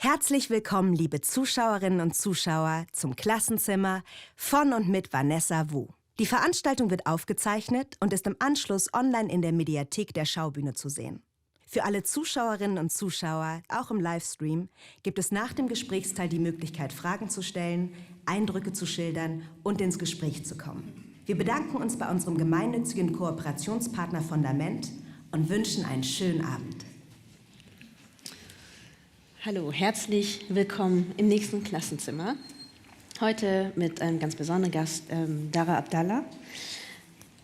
Herzlich willkommen, liebe Zuschauerinnen und Zuschauer, zum Klassenzimmer von und mit Vanessa Vu. Die Veranstaltung wird aufgezeichnet und ist im Anschluss online in der Mediathek der Schaubühne zu sehen. Für alle Zuschauerinnen und Zuschauer, auch im Livestream, gibt es nach dem Gesprächsteil die Möglichkeit, Fragen zu stellen, Eindrücke zu schildern und ins Gespräch zu kommen. Wir bedanken uns bei unserem gemeinnützigen Kooperationspartner Fundament und wünschen einen schönen Abend. Hallo, herzlich willkommen im nächsten Klassenzimmer. Heute mit einem ganz besonderen Gast, Dara Abdallah.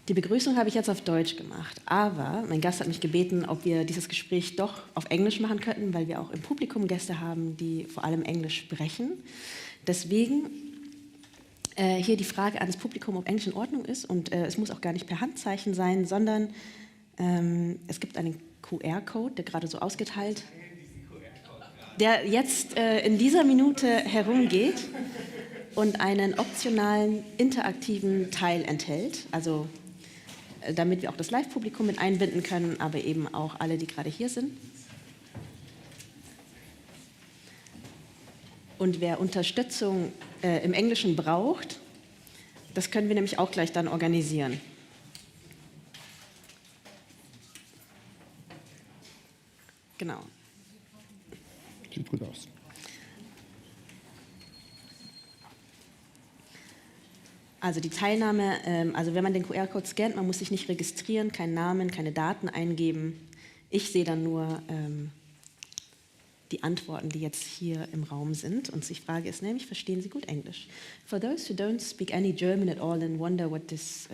Die Begrüßung habe ich jetzt auf Deutsch gemacht, aber mein Gast hat mich gebeten, ob wir dieses Gespräch doch auf Englisch machen könnten, weil wir auch im Publikum Gäste haben, die vor allem Englisch sprechen. Deswegen hier die Frage an das Publikum, ob Englisch in Ordnung ist. Und es muss auch gar nicht per Handzeichen sein, sondern es gibt einen QR-Code, der gerade so ausgeteilt wird, der jetzt in dieser Minute herumgeht und einen optionalen interaktiven Teil enthält, also damit wir auch das Live-Publikum mit einbinden können, aber eben auch alle, die gerade hier sind. Und wer Unterstützung im Englischen braucht, das können wir nämlich auch gleich dann organisieren. Genau. Sieht gut aus. Also die Teilnahme, also wenn man den QR-Code scannt, man muss sich nicht registrieren, keinen Namen, keine Daten eingeben. Ich sehe dann nur die Antworten, die jetzt hier im Raum sind. Und die Frage ist nämlich, verstehen Sie gut Englisch? For those who don't speak any German at all and wonder what this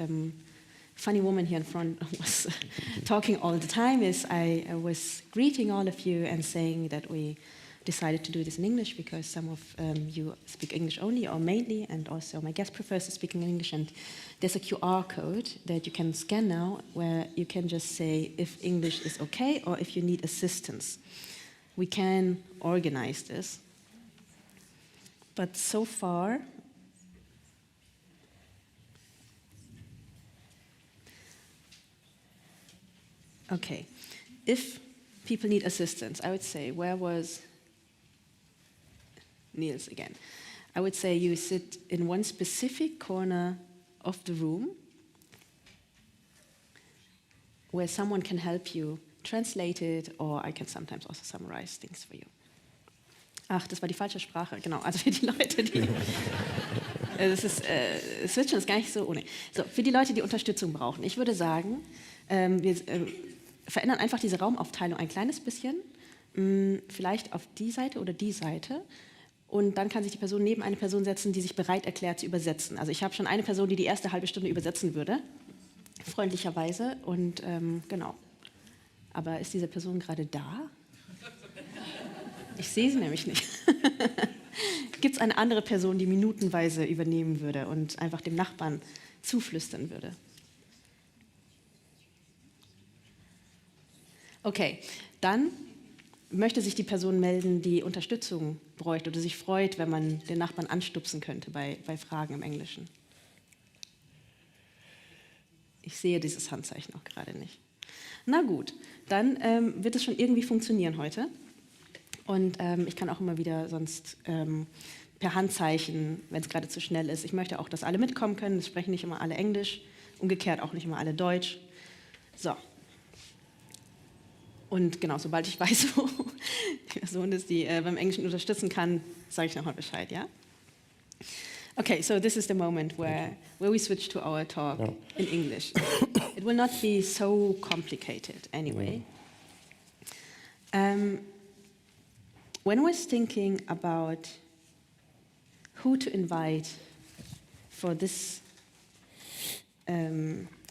funny woman here in front was talking all the time is, I was greeting all of you and saying that we decided to do this in English because some of you speak English only or mainly, and also my guest prefers to speak in English, and there's a QR code that you can scan now where you can just say if English is okay or if you need assistance. We can organize this, but so far okay, if people need assistance, I would say, where was Niels again? I would say you sit in one specific corner of the room where someone can help you translate it, or I can sometimes also summarize things for you. Ach, das war die falsche Sprache, genau. Also für die Leute, die... Switchen ist gar nicht so ohne. So, für die Leute, die Unterstützung brauchen. Ich würde sagen, wir verändern einfach diese Raumaufteilung ein kleines bisschen, vielleicht auf die Seite oder die Seite. Und dann kann sich die Person neben eine Person setzen, die sich bereit erklärt zu übersetzen. Also ich habe schon eine Person, die die erste halbe Stunde übersetzen würde, freundlicherweise. Und genau. Aber ist diese Person gerade da? Ich sehe sie nämlich nicht. Gibt es eine andere Person, die minutenweise übernehmen würde und einfach dem Nachbarn zuflüstern würde? Okay, dann möchte sich die Person melden, die Unterstützung bräuchte oder sich freut, wenn man den Nachbarn anstupsen könnte bei Fragen im Englischen. Ich sehe dieses Handzeichen auch gerade nicht. Na gut, dann wird es schon irgendwie funktionieren heute. Und ich kann auch immer wieder sonst per Handzeichen, wenn es gerade zu schnell ist. Ich möchte auch, dass alle mitkommen können. Es sprechen nicht immer alle Englisch, umgekehrt auch nicht immer alle Deutsch. So. Und genau, sobald ich weiß, wo die Person ist, die beim Englischen unterstützen kann, sage ich nochmal Bescheid, ja? Okay, so this is the moment where we switch to our talk in English. It will not be so complicated anyway. When I was thinking about who to invite for this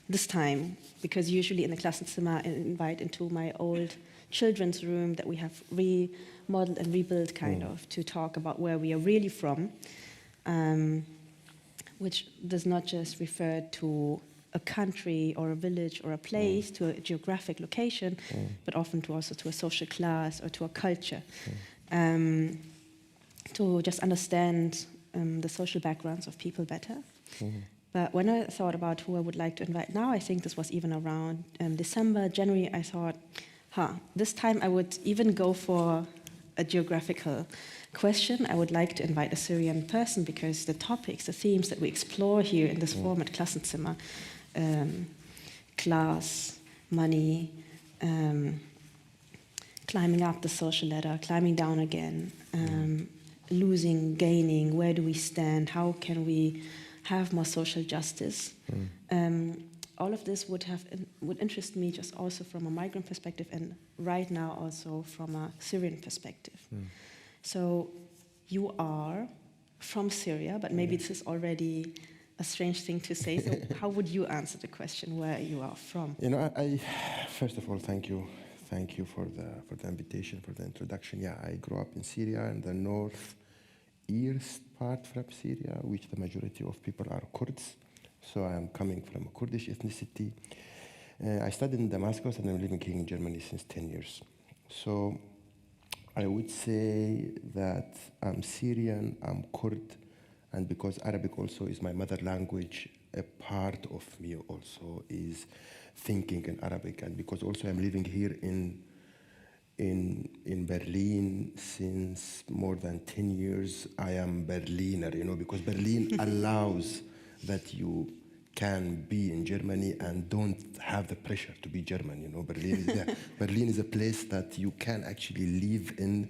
this time, because usually in the Klassenzimmer I invite into my old children's room that we have remodeled and rebuilt kind of to talk about where we are really from, which does not just refer to a country or a village or a place, to a geographic location, but often also to a social class or to a culture, to just understand the social backgrounds of people better. But when I thought about who I would like to invite now, I think this was even around December, January, I thought, this time I would even go for a geographical question, I would like to invite a Syrian person because the topics, the themes that we explore here in this format, Klassenzimmer, class, money, climbing up the social ladder, climbing down again, losing, gaining, where do we stand, how can we have more social justice. All of this would interest me just also from a migrant perspective and right now also from a Syrian perspective. So you are from Syria, but maybe this is already a strange thing to say. So how would you answer the question where you are from? You know, I first of all, thank you for the invitation, for the introduction. Yeah, I grew up in Syria, in the northeast part from Syria, which the majority of people are Kurds. So I am coming from a Kurdish ethnicity. I studied in Damascus and I'm living here in Germany since 10 years. So I would say that I'm Syrian, I'm Kurd, and because Arabic also is my mother language, a part of me also is thinking in Arabic, and because also I'm living here in Berlin since more than 10 years, I am Berliner, you know, because Berlin allows that you can be in Germany and don't have the pressure to be German, you know. Berlin is a place that you can actually live in.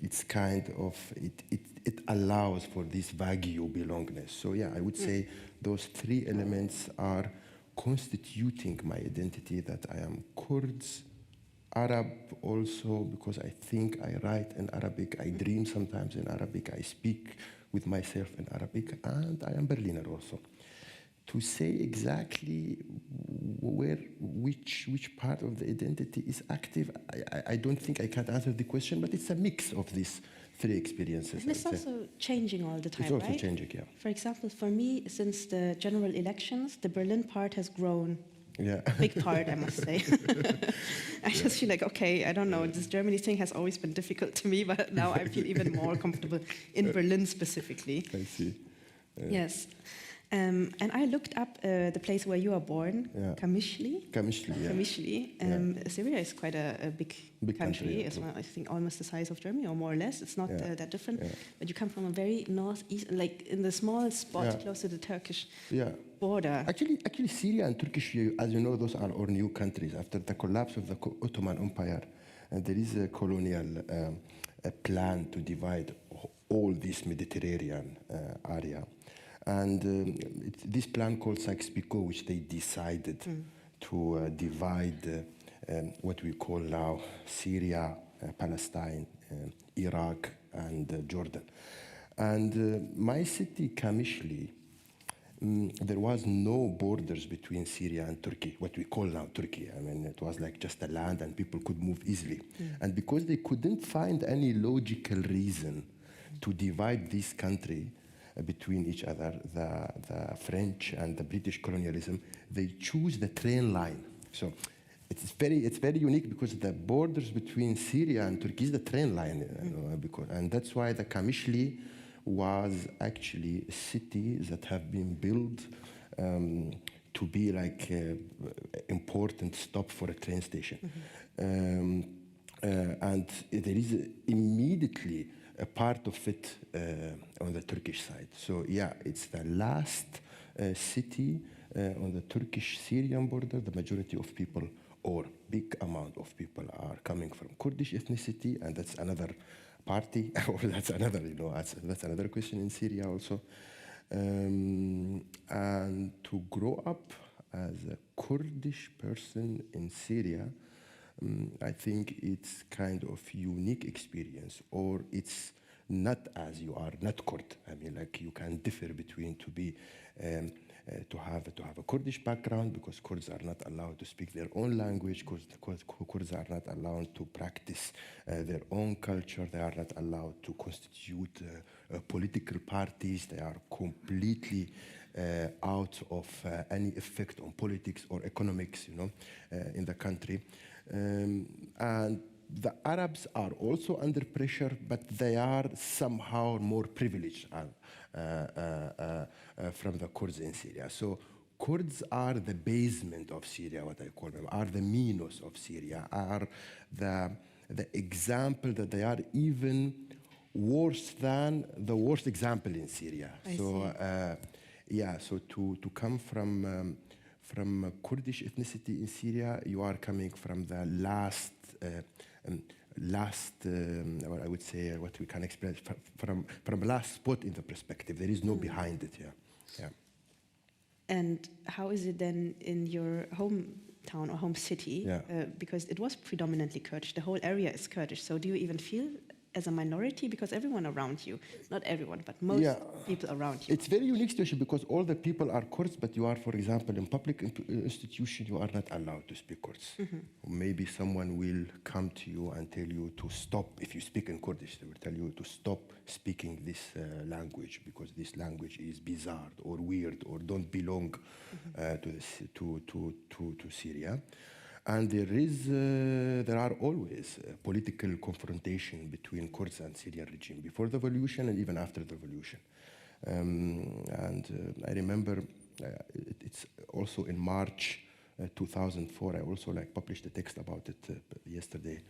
It's kind of, it allows for this vague belongingness. So yeah, I would say those three elements are constituting my identity, that I am Kurds, Arab also, because I think I write in Arabic, I dream sometimes in Arabic, I speak with myself in Arabic, and I am Berliner also. To say exactly which part of the identity is active, I don't think I can answer the question, but it's a mix of these three experiences. And it's also changing all the time, It's also right? changing, yeah. For example, for me, since the general elections, the Berlin part has grown. Yeah. Big part, I must say. I just feel like, okay, I don't know, this Germany thing has always been difficult to me, but now I feel even more comfortable in Berlin specifically. I see. Yes. And I looked up the place where you are born, Qamischli. Qamischli, yeah. Qamischli. Syria is quite a big country, yeah. as well. I think almost the size of Germany, or more or less. It's not that different. Yeah. But you come from a very northeast, like in the small spot close to the Turkish border. Actually, Syria and Turkish, as you know, those are all new countries. After the collapse of the Ottoman Empire, there is a colonial plan to divide all this Mediterranean area. And this plan called Sykes-Picot, which they decided to divide what we call now Syria, Palestine, Iraq, and Jordan. And my city, Qamischli, there was no borders between Syria and Turkey, what we call now Turkey. I mean, it was like just a land and people could move easily. And because they couldn't find any logical reason to divide this country between each other, the French and the British colonialism, they choose the train line. So it's very unique because the borders between Syria and Turkey is the train line, and that's why the Qamischli was actually a city that have been built to be like an important stop for a train station. And there is immediately a part of it on the Turkish side. So yeah, it's the last city on the Turkish-Syrian border. The majority of people, or big amount of people, are coming from Kurdish ethnicity, and that's another party, or that's another, that's another question in Syria also. And to grow up as a Kurdish person in Syria, I think it's kind of unique experience, or it's not as you are not Kurd. I mean, like you can differ between to be to have a Kurdish background, because Kurds are not allowed to speak their own language. Kurds are not allowed to practice their own culture. They are not allowed to constitute political parties. They are completely out of any effect on politics or economics, in the country. And the Arabs are also under pressure, but they are somehow more privileged from the Kurds in Syria. So Kurds are the basement of Syria, what I call them, are the Minos of Syria, are the the example that they are even worse than the worst example in Syria. I see. Yeah, so to come from Kurdish ethnicity in Syria, you are coming from the last, I would say, what we can express, from last spot in the perspective. There is no behind it, yeah. And how is it then in your hometown or home city? Yeah. Because it was predominantly Kurdish. The whole area is Kurdish. So do you even feel as a minority? Because everyone around you, not everyone, but most people around you. It's very unique situation because all the people are Kurds, but you are, for example, in public institution, you are not allowed to speak Kurds. Maybe someone will come to you and tell you to stop. If you speak in Kurdish, they will tell you to stop speaking this language because this language is bizarre or weird or don't belong to Syria. And there are always political confrontation between Kurds and Syrian regime before the revolution and even after the revolution. I remember it's also in March 2004. I also published a text about it yesterday.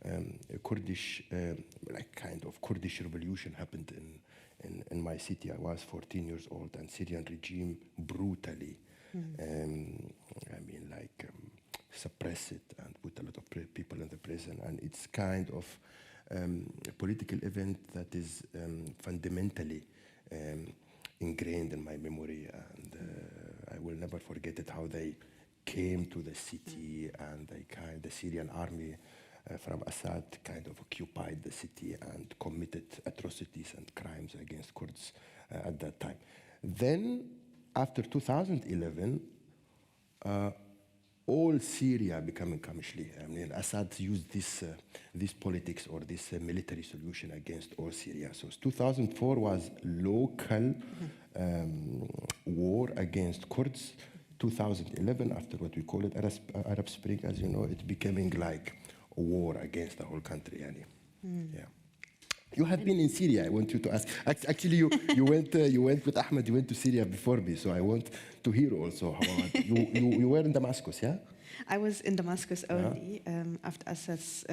A Kurdish kind of Kurdish revolution happened in my city. I was 14 years old, and Syrian regime brutally, suppress it and put a lot of people in the prison. And it's kind of a political event that is fundamentally ingrained in my memory. And I will never forget it, how they came to the city and the Syrian army from Assad kind of occupied the city and committed atrocities and crimes against Kurds at that time. Then, after 2011, all Syria becoming Qamischli. I mean, Assad used this politics or this military solution against all Syria. So 2004 was local war against Kurds. 2011, after what we call it Arab Spring, as you know, it becoming like a war against the whole country. Yeah. You have been in Syria. I want you to ask. Actually, you went with Ahmed. You went to Syria before me, so I want to hear also how you were in Damascus, yeah? I was in Damascus only after Assad's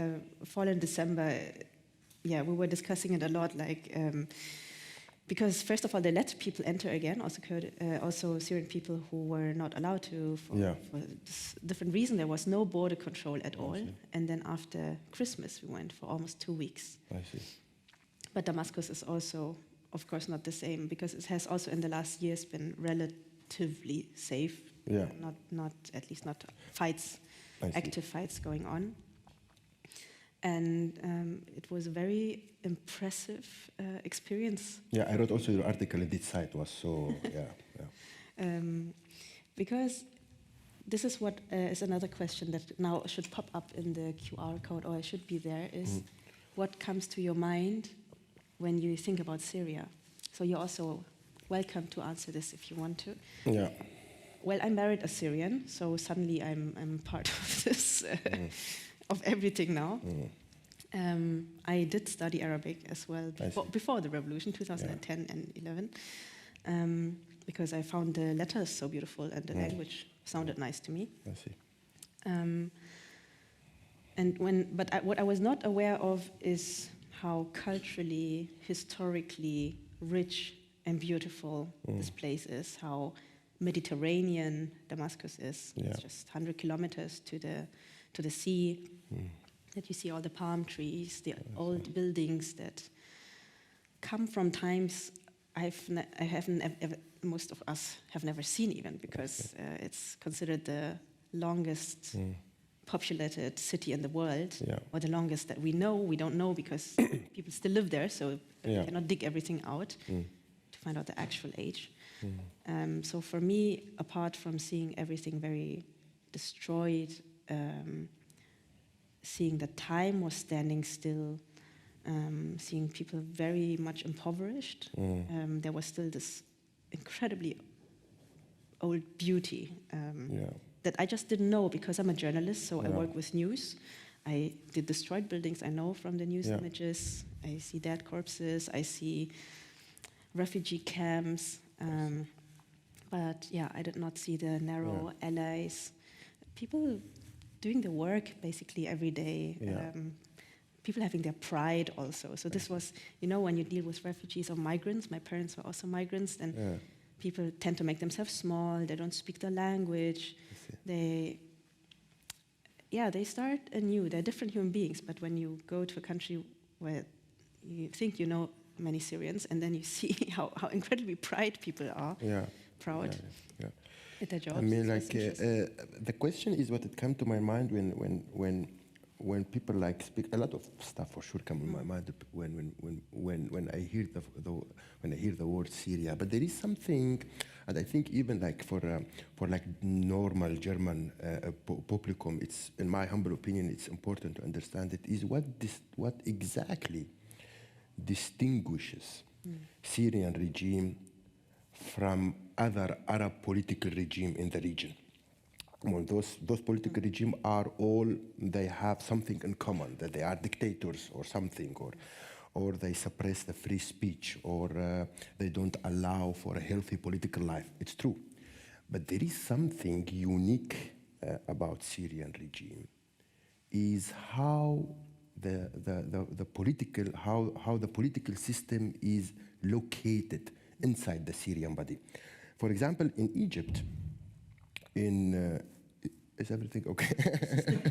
fall in December. Yeah, we were discussing it a lot, because first of all, they let people enter again, also Syrian people who were not allowed to for this different reason. There was no border control at all. And then after Christmas, we went for almost 2 weeks. I see. But Damascus is also, of course, not the same, because it has also in the last years been relatively safe. Yeah. Not at least not fights, active fights going on. And it was a very impressive experience. Yeah, I wrote also your article in this site was so, yeah. Because this is what is another question that now should pop up in the QR code, or it should be there, is what comes to your mind when you think about Syria? So you're also welcome to answer this if you want to. Yeah. Well, I married a Syrian, so suddenly I'm part of this, of everything now. I did study Arabic as well before the revolution, 2010 and 11, because I found the letters so beautiful and the language sounded nice to me. I see. What I was not aware of is how culturally, historically rich and beautiful this place is, how Mediterranean Damascus is. Yeah. It's just 100 kilometers to the sea, that you see all the palm trees, the old buildings that come from times most of us have never seen even, because it's considered the longest populated city in the world, or the longest that we know. We don't know because people still live there, so we cannot dig everything out to find out the actual age. So for me, apart from seeing everything very destroyed, seeing that time was standing still, seeing people very much impoverished, there was still this incredibly old beauty that I just didn't know, because I'm a journalist, so I work with news. The destroyed buildings I know from the news images. I see dead corpses, I see refugee camps, but I did not see the narrow alleys. People doing the work basically every day, people having their pride also. So this was, when you deal with refugees or migrants, my parents were also migrants, then people tend to make themselves small, they don't speak the language, they start anew, they're different human beings, but when you go to a country where you think you know many Syrians, and then you see how incredibly proud people are, proud at their jobs. I mean, the question is what it came to my mind when people speak. A lot of stuff for sure come in my mind when I hear the word Syria. But there is something, and I think even for normal German publicum, it's, in my humble opinion, it's important to understand it is what exactly distinguishes Syrian regime from other Arab political regime in the region. Well, those political regimes they have something in common, that they are dictators or something, or they suppress the free speech, or they don't allow for a healthy political life. It's true. But there is something unique about Syrian regime, is how the political system is located inside the Syrian body. For example, in Egypt, is everything okay?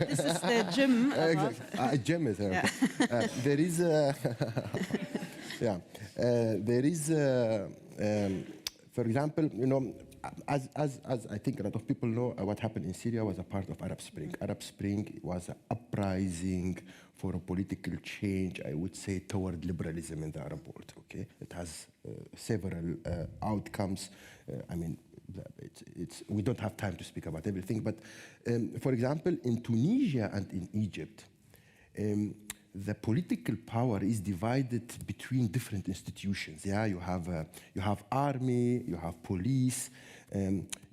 This is the gym. Exactly. Gym is there. Yeah. There is there is for example, as I think a lot of people know, what happened in Syria was a part of Arab Spring. Arab Spring was an uprising for a political change, I would say, toward liberalism in the Arab world. Okay, it has several outcomes. I mean, we don't have time to speak about everything, but for example, in Tunisia and in Egypt, the political power is divided between different institutions. Yeah, you have army, you have police,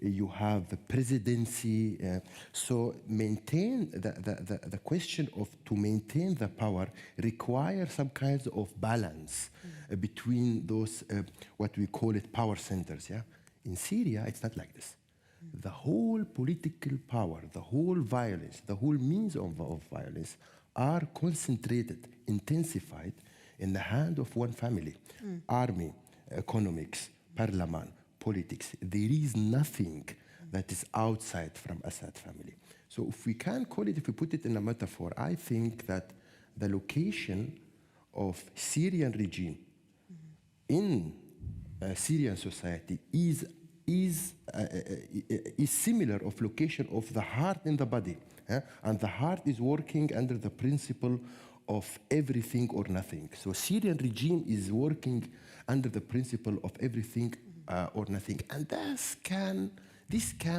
you have the presidency. So maintain the question of to maintain the power requires some kinds of balance between those what we call it power centers. Yeah. In Syria, it's not like this. The whole political power, the whole violence, the whole means of violence are concentrated, intensified in the hand of one family. Army, economics, parliament, politics. There is nothing that is outside from Assad family. So if we can call it, if we put it in a metaphor, I think that the location of Syrian regime in Syrian society is similar of location of the heart in the body, and the heart is working under the principle of everything or nothing. So Syrian regime is working under the principle of everything or nothing, and this can,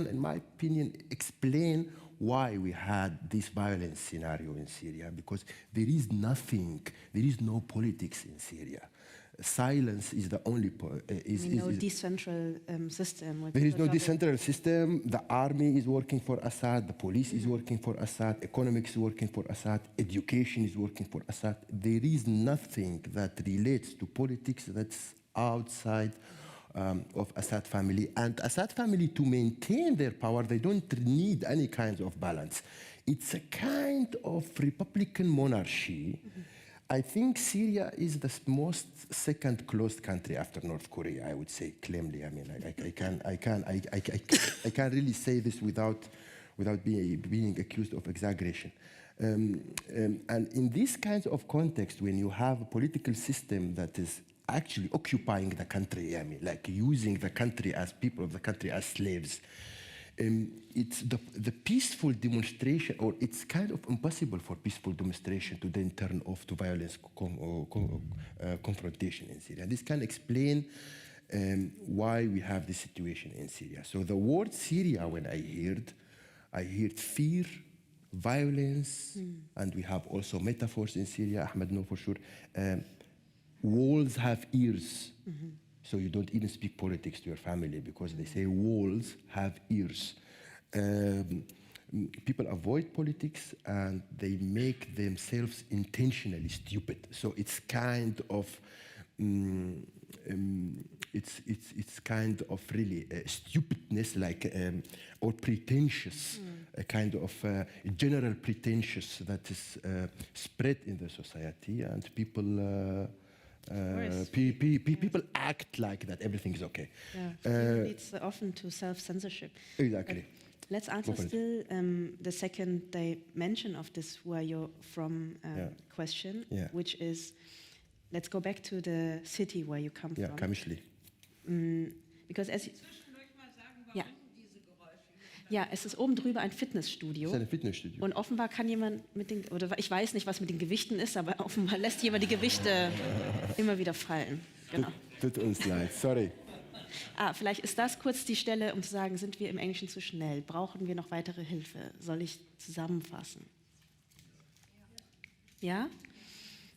in my opinion, explain why we had this violence scenario in Syria, because there is no politics in Syria. Silence is the only no decentral system. There is no decentral system. The army is working for Assad. The police is working for Assad. Economics is working for Assad. Education is working for Assad. There is nothing that relates to politics that's outside of Assad family. And Assad family, to maintain their power, they don't need any kind of balance. It's a kind of republican monarchy. I think Syria is the most second closed country after North Korea, I would say, claimly. I mean, I can't really say this without being accused of exaggeration. And in this kind of context, when you have a political system that is actually occupying the country, I mean, like using the country as people of the country as slaves, it's the peaceful demonstration, or it's kind of impossible for peaceful demonstration to then turn off to violence confrontation in Syria. This can explain why we have this situation in Syria. So the word Syria, when I heard fear, violence, and we have also metaphors in Syria. Ahmed know for sure. Walls have ears. So you don't even speak politics to your family because they say walls have ears. People avoid politics and they make themselves intentionally stupid. So it's kind of it's kind of really stupidness, like or pretentious, a kind of general pretentious that is spread in the society, and people people act like that everything is okay. Yeah, it leads often to self-censorship. Exactly. Let's answer still the second dimension of this "where you're from" question, which is, let's go back to the city where you come from. Qamischli. Because ja, es ist oben drüber ein Fitnessstudio. Es ist ein Fitnessstudio. Und offenbar kann jemand oder ich weiß nicht, was mit den Gewichten ist, aber offenbar lässt jemand die Gewichte immer wieder fallen. Genau. Tut uns leid, sorry. Vielleicht ist das kurz die Stelle, um zu sagen, sind wir im Englischen zu schnell? Brauchen wir noch weitere Hilfe? Soll ich zusammenfassen? Ja?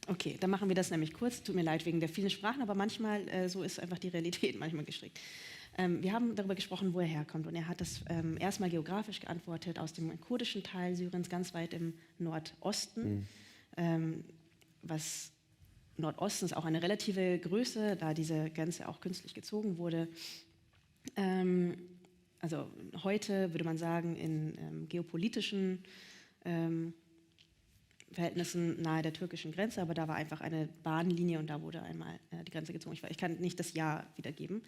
Okay, dann machen wir das nämlich kurz. Tut mir leid wegen der vielen Sprachen, aber manchmal, so ist einfach die Realität manchmal gestrickt. Wir haben darüber gesprochen, wo er herkommt. Und er hat das erstmal geografisch geantwortet, aus dem kurdischen Teil Syriens, ganz weit im Nordosten. Was Nordosten ist auch eine relative Größe, da diese Grenze auch künstlich gezogen wurde. Also heute würde man sagen, in geopolitischen Verhältnissen nahe der türkischen Grenze, aber da war einfach eine Bahnlinie und da wurde einmal die Grenze gezogen. Ich kann nicht das Jahr wiedergeben.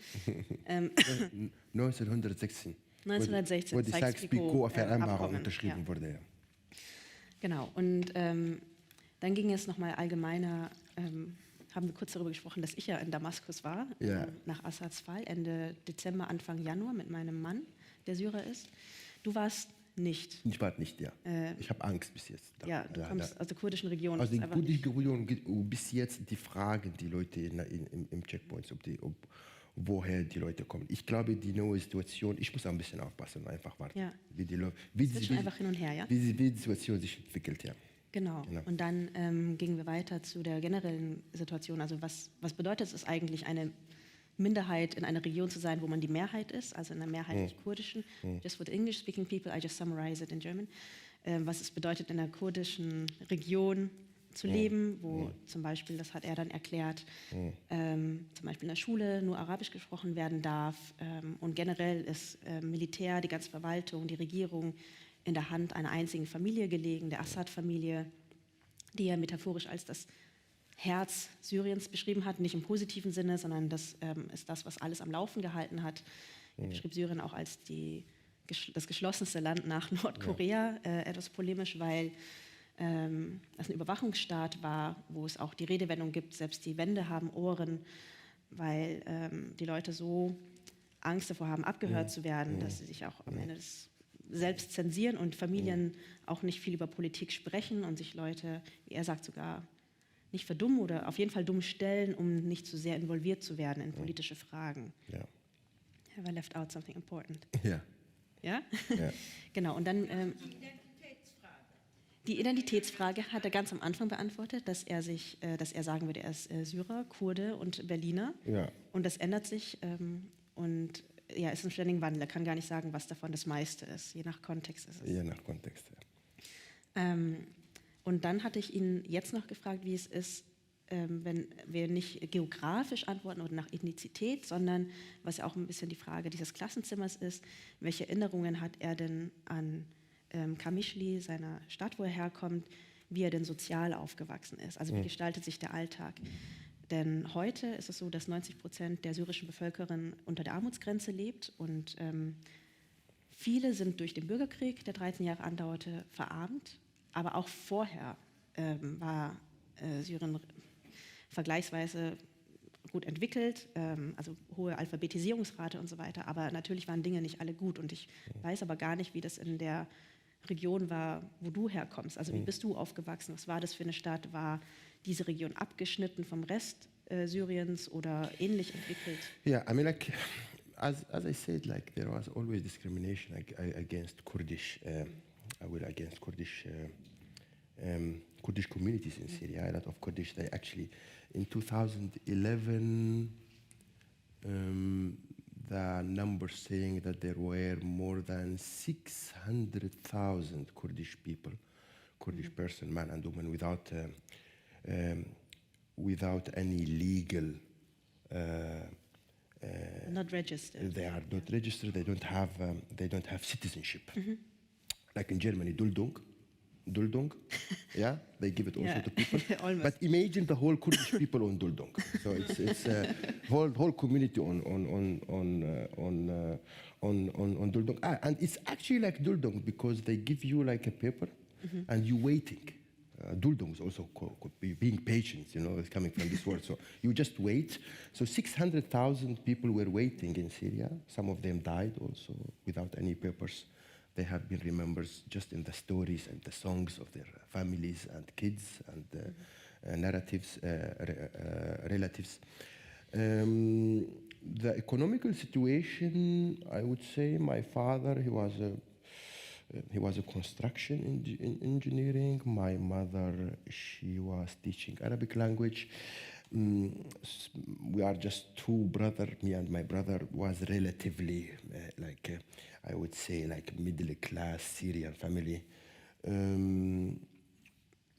1916. 1916, wo die Sykes-Picot-Vereinbarung unterschrieben wurde. Ja. Genau, und dann ging es nochmal allgemeiner, haben wir kurz darüber gesprochen, dass ich ja in Damaskus war, nach Assads Fall, Ende Dezember, Anfang Januar mit meinem Mann, der Syrer ist. Du warst nicht. Ich war nicht, ja. Ich habe Angst bis jetzt. Du kommst aus der kurdischen Region. Aus der kurdischen Region bis jetzt die Fragen, die Leute im Checkpoints, woher die Leute kommen. Ich glaube, die neue Situation, ich muss ein bisschen aufpassen und einfach warten. Ja. Einfach hin und her, ja? Wie die Situation sich entwickelt, ja. Genau. Und dann gingen wir weiter zu der generellen Situation. Also was bedeutet es eigentlich, eine Minderheit in einer Region zu sein, wo man die Mehrheit ist, also in einer mehrheitlich kurdischen. Just for the English-speaking people, I just summarize it in German. Was es bedeutet, in einer kurdischen Region zu leben, wo zum Beispiel, das hat er dann erklärt, zum Beispiel in der Schule nur Arabisch gesprochen werden darf und generell ist Militär, die ganze Verwaltung, die Regierung in der Hand einer einzigen Familie gelegen, der Assad-Familie, die er metaphorisch als das Herz Syriens beschrieben hat, nicht im positiven Sinne, sondern das ist das, was alles am Laufen gehalten hat. Er beschrieb Syrien auch als das geschlossenste Land nach Nordkorea, etwas polemisch, weil es ein Überwachungsstaat war, wo es auch die Redewendung gibt, selbst die Wände haben Ohren, weil die Leute so Angst davor haben, abgehört zu werden, dass sie sich auch am Ende selbst zensieren und Familien auch nicht viel über Politik sprechen und sich Leute, wie er sagt, sogar nicht verdummen oder auf jeden Fall dumm stellen, um nicht zu sehr involviert zu werden in politische Fragen. Ja. Have I left out something important? Ja. Ja? Ja. Genau, und dann die Identitätsfrage hat er ganz am Anfang beantwortet, dass er sagen würde, er ist Syrer, Kurde und Berliner. Ja. Und das ändert sich und ja, ist ein ständiger Wandel. Er kann gar nicht sagen, was davon das meiste ist. Je nach Kontext ist es. Je nach Kontext, ja. Und dann hatte ich ihn jetzt noch gefragt, wie es ist, wenn wir nicht geografisch antworten oder nach Ethnizität, sondern was ja auch ein bisschen die Frage dieses Klassenzimmers ist, welche Erinnerungen hat er denn an Qamischli, seiner Stadt, wo er herkommt, wie er denn sozial aufgewachsen ist. Also wie gestaltet sich der Alltag? Denn heute ist es so, dass 90% der syrischen Bevölkerung unter der Armutsgrenze lebt und viele sind durch den Bürgerkrieg, der 13 Jahre andauerte, verarmt. Aber auch vorher war Syrien vergleichsweise gut entwickelt, also hohe Alphabetisierungsrate und so weiter. Aber natürlich waren Dinge nicht alle gut. Und ich weiß aber gar nicht, wie das in der Region war, wo du herkommst. Also wie bist du aufgewachsen? Was war das für eine Stadt? War diese Region abgeschnitten vom Rest Syriens oder ähnlich entwickelt? Yeah, I mean, like, as I said, like there was always discrimination against Kurdish, against Kurdish communities in Syria. A lot of Kurdish, they actually, in 2011, the numbers saying that there were more than 600,000 Kurdish people, Kurdish person, man and woman, without without any legal. Not registered. They are not registered. They don't have citizenship. Like in Germany, Duldung, yeah, they give it also to people. Almost. But imagine the whole Kurdish people on Duldung. So it's whole community on Duldung. And it's actually like Duldung because they give you like a paper and you waiting. Duldung is also could be being patient, you know, it's coming from this word. So you just wait. So 600,000 people were waiting in Syria. Some of them died also without any papers. They have been remembered just in the stories and the songs of their families and kids and narratives, relatives. The economical situation, I would say, my father, he was a construction engineering. My mother, she was teaching Arabic language. We are just two brothers. Me and my brother was relatively I would say like middle class Syrian family.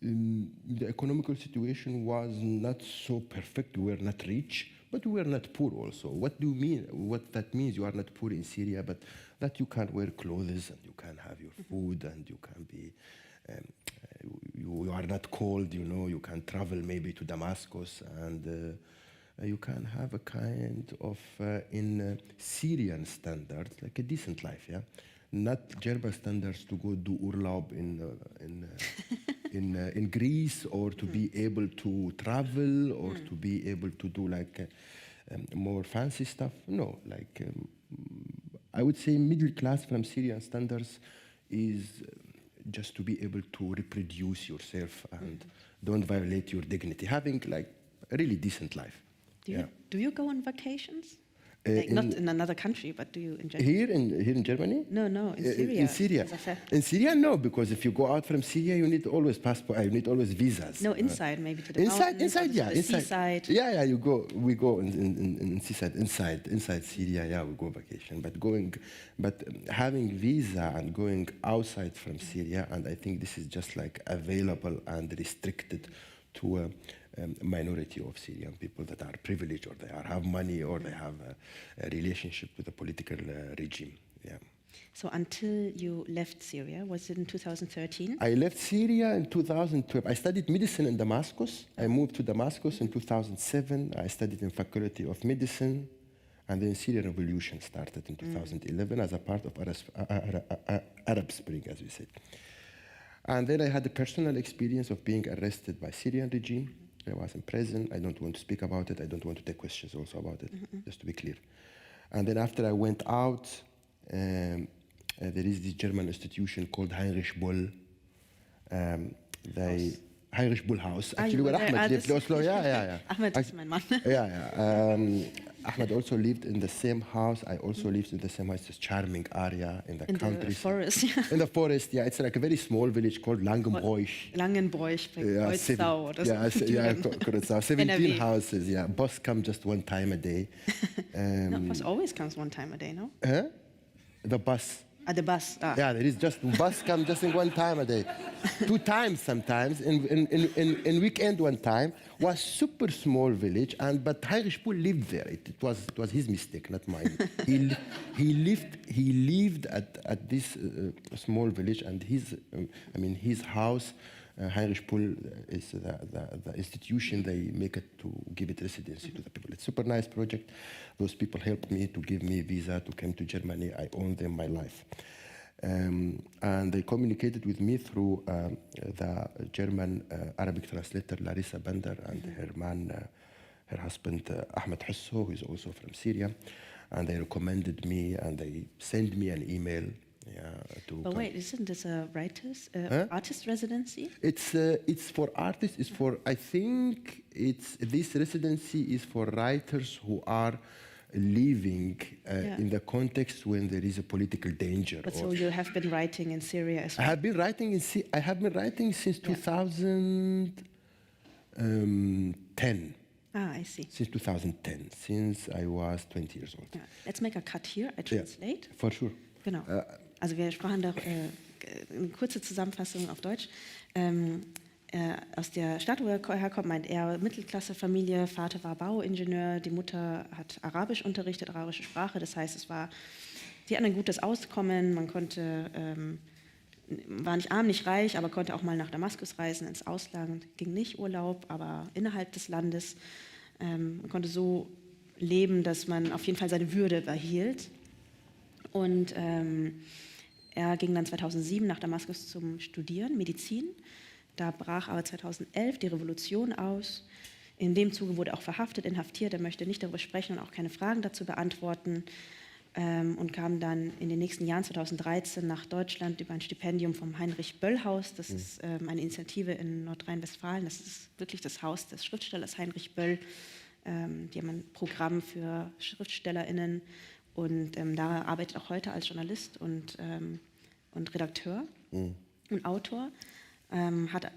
The economical situation was not so perfect. We were not rich, but we were not poor also. What do you mean? What that means? You are not poor in Syria, but that you can wear clothes and you can have your food and you can be. You are not cold, you know. You can travel maybe to Damascus and. You can have a kind of, in Syrian standards, like a decent life, yeah? Not German standards to go do urlaub in Greece or to be able to travel or to be able to do like more fancy stuff. No, like I would say middle class from Syrian standards is just to be able to reproduce yourself and don't violate your dignity, having like a really decent life. Do you go on vacations? Like not in another country, but do you in Germany? Here in Germany? No, in Syria. In Syria. In Syria, no, because if you go out from Syria, you need always passport. You need always visas. No, inside maybe to the mountains, inside, yeah, to the inside. seaside. Yeah, you go. We go in seaside, inside Syria. Yeah, we go vacation. But having visa and going outside from Syria, and I think this is just like available and restricted to a minority of Syrian people that are privileged or they have money or they have a relationship with the political regime. Yeah. So until you left Syria, was it in 2013? I left Syria in 2012. I studied medicine in Damascus. I moved to Damascus in 2007. I studied in Faculty of Medicine. And then Syrian Revolution started in 2011 as a part of Arab Spring, as we said. And then I had the personal experience of being arrested by Syrian regime. I was in prison. I don't want to speak about it. I don't want to take questions also about it, just to be clear. And then after I went out, there is this German institution called Heinrich Böll. Heinrich Böll House. Actually, where Ahmed lived in Oslo. Yeah. Ahmed is my man. Ahmed also lived in the same house. I also lived in the same house. It's a charming area in the country. In the forest. In the forest, yeah. It's like a very small village called Langenbräuch. Langenbräuch, Kreuzau. Kreuzau. 17 houses, yeah. Bus comes just one time a day. No, bus always comes one time a day, no? Huh? The bus. The bus. Yeah, there is just bus comes just in one time a day, 2 times sometimes. In weekend one time was super small village, but Heinrich Böll lived there. It was his mistake, not mine. He lived at this small village, and his house. Heinrich Böll is the institution. They make it to give it residency to the people. It's a super nice project. Those people helped me to give me visa to come to Germany. I owe them my life. And they communicated with me through the German Arabic translator Larissa Bender and her husband Ahmed Husso, who is also from Syria. And they recommended me and they sent me an email. But wait, isn't this a artist residency? It's for artists. It's for, I think this residency is for writers who are living in the context when there is a political danger. But so you have been writing in Syria as well? I have been writing since 2010. I see. Since 2010, since I was 20 years old. Yeah. Let's make a cut here. I translate. For sure. Genau. Also wir sprachen doch eine kurze Zusammenfassung auf Deutsch. aus der Stadt, wo er herkommt, meint er Mittelklassefamilie, Vater war Bauingenieur, die Mutter hat Arabisch unterrichtet, arabische Sprache, das heißt, sie hatten ein gutes Auskommen, man konnte, war nicht arm, nicht reich, aber konnte auch mal nach Damaskus reisen, ins Ausland, ging nicht Urlaub, aber innerhalb des Landes, man konnte so leben, dass man auf jeden Fall seine Würde behielt. Und er ging dann 2007 nach Damaskus zum Studieren, Medizin. Da brach aber 2011 die Revolution aus. In dem Zuge wurde er auch verhaftet, inhaftiert. Er möchte nicht darüber sprechen und auch keine Fragen dazu beantworten. Und kam dann in den nächsten Jahren, 2013, nach Deutschland über ein Stipendium vom Heinrich-Böll-Haus. Das ist eine Initiative in Nordrhein-Westfalen. Das ist wirklich das Haus des Schriftstellers Heinrich Böll. Die haben ein Programm für SchriftstellerInnen. Und Dara arbeitet auch heute als Journalist und Redakteur und Autor. Hat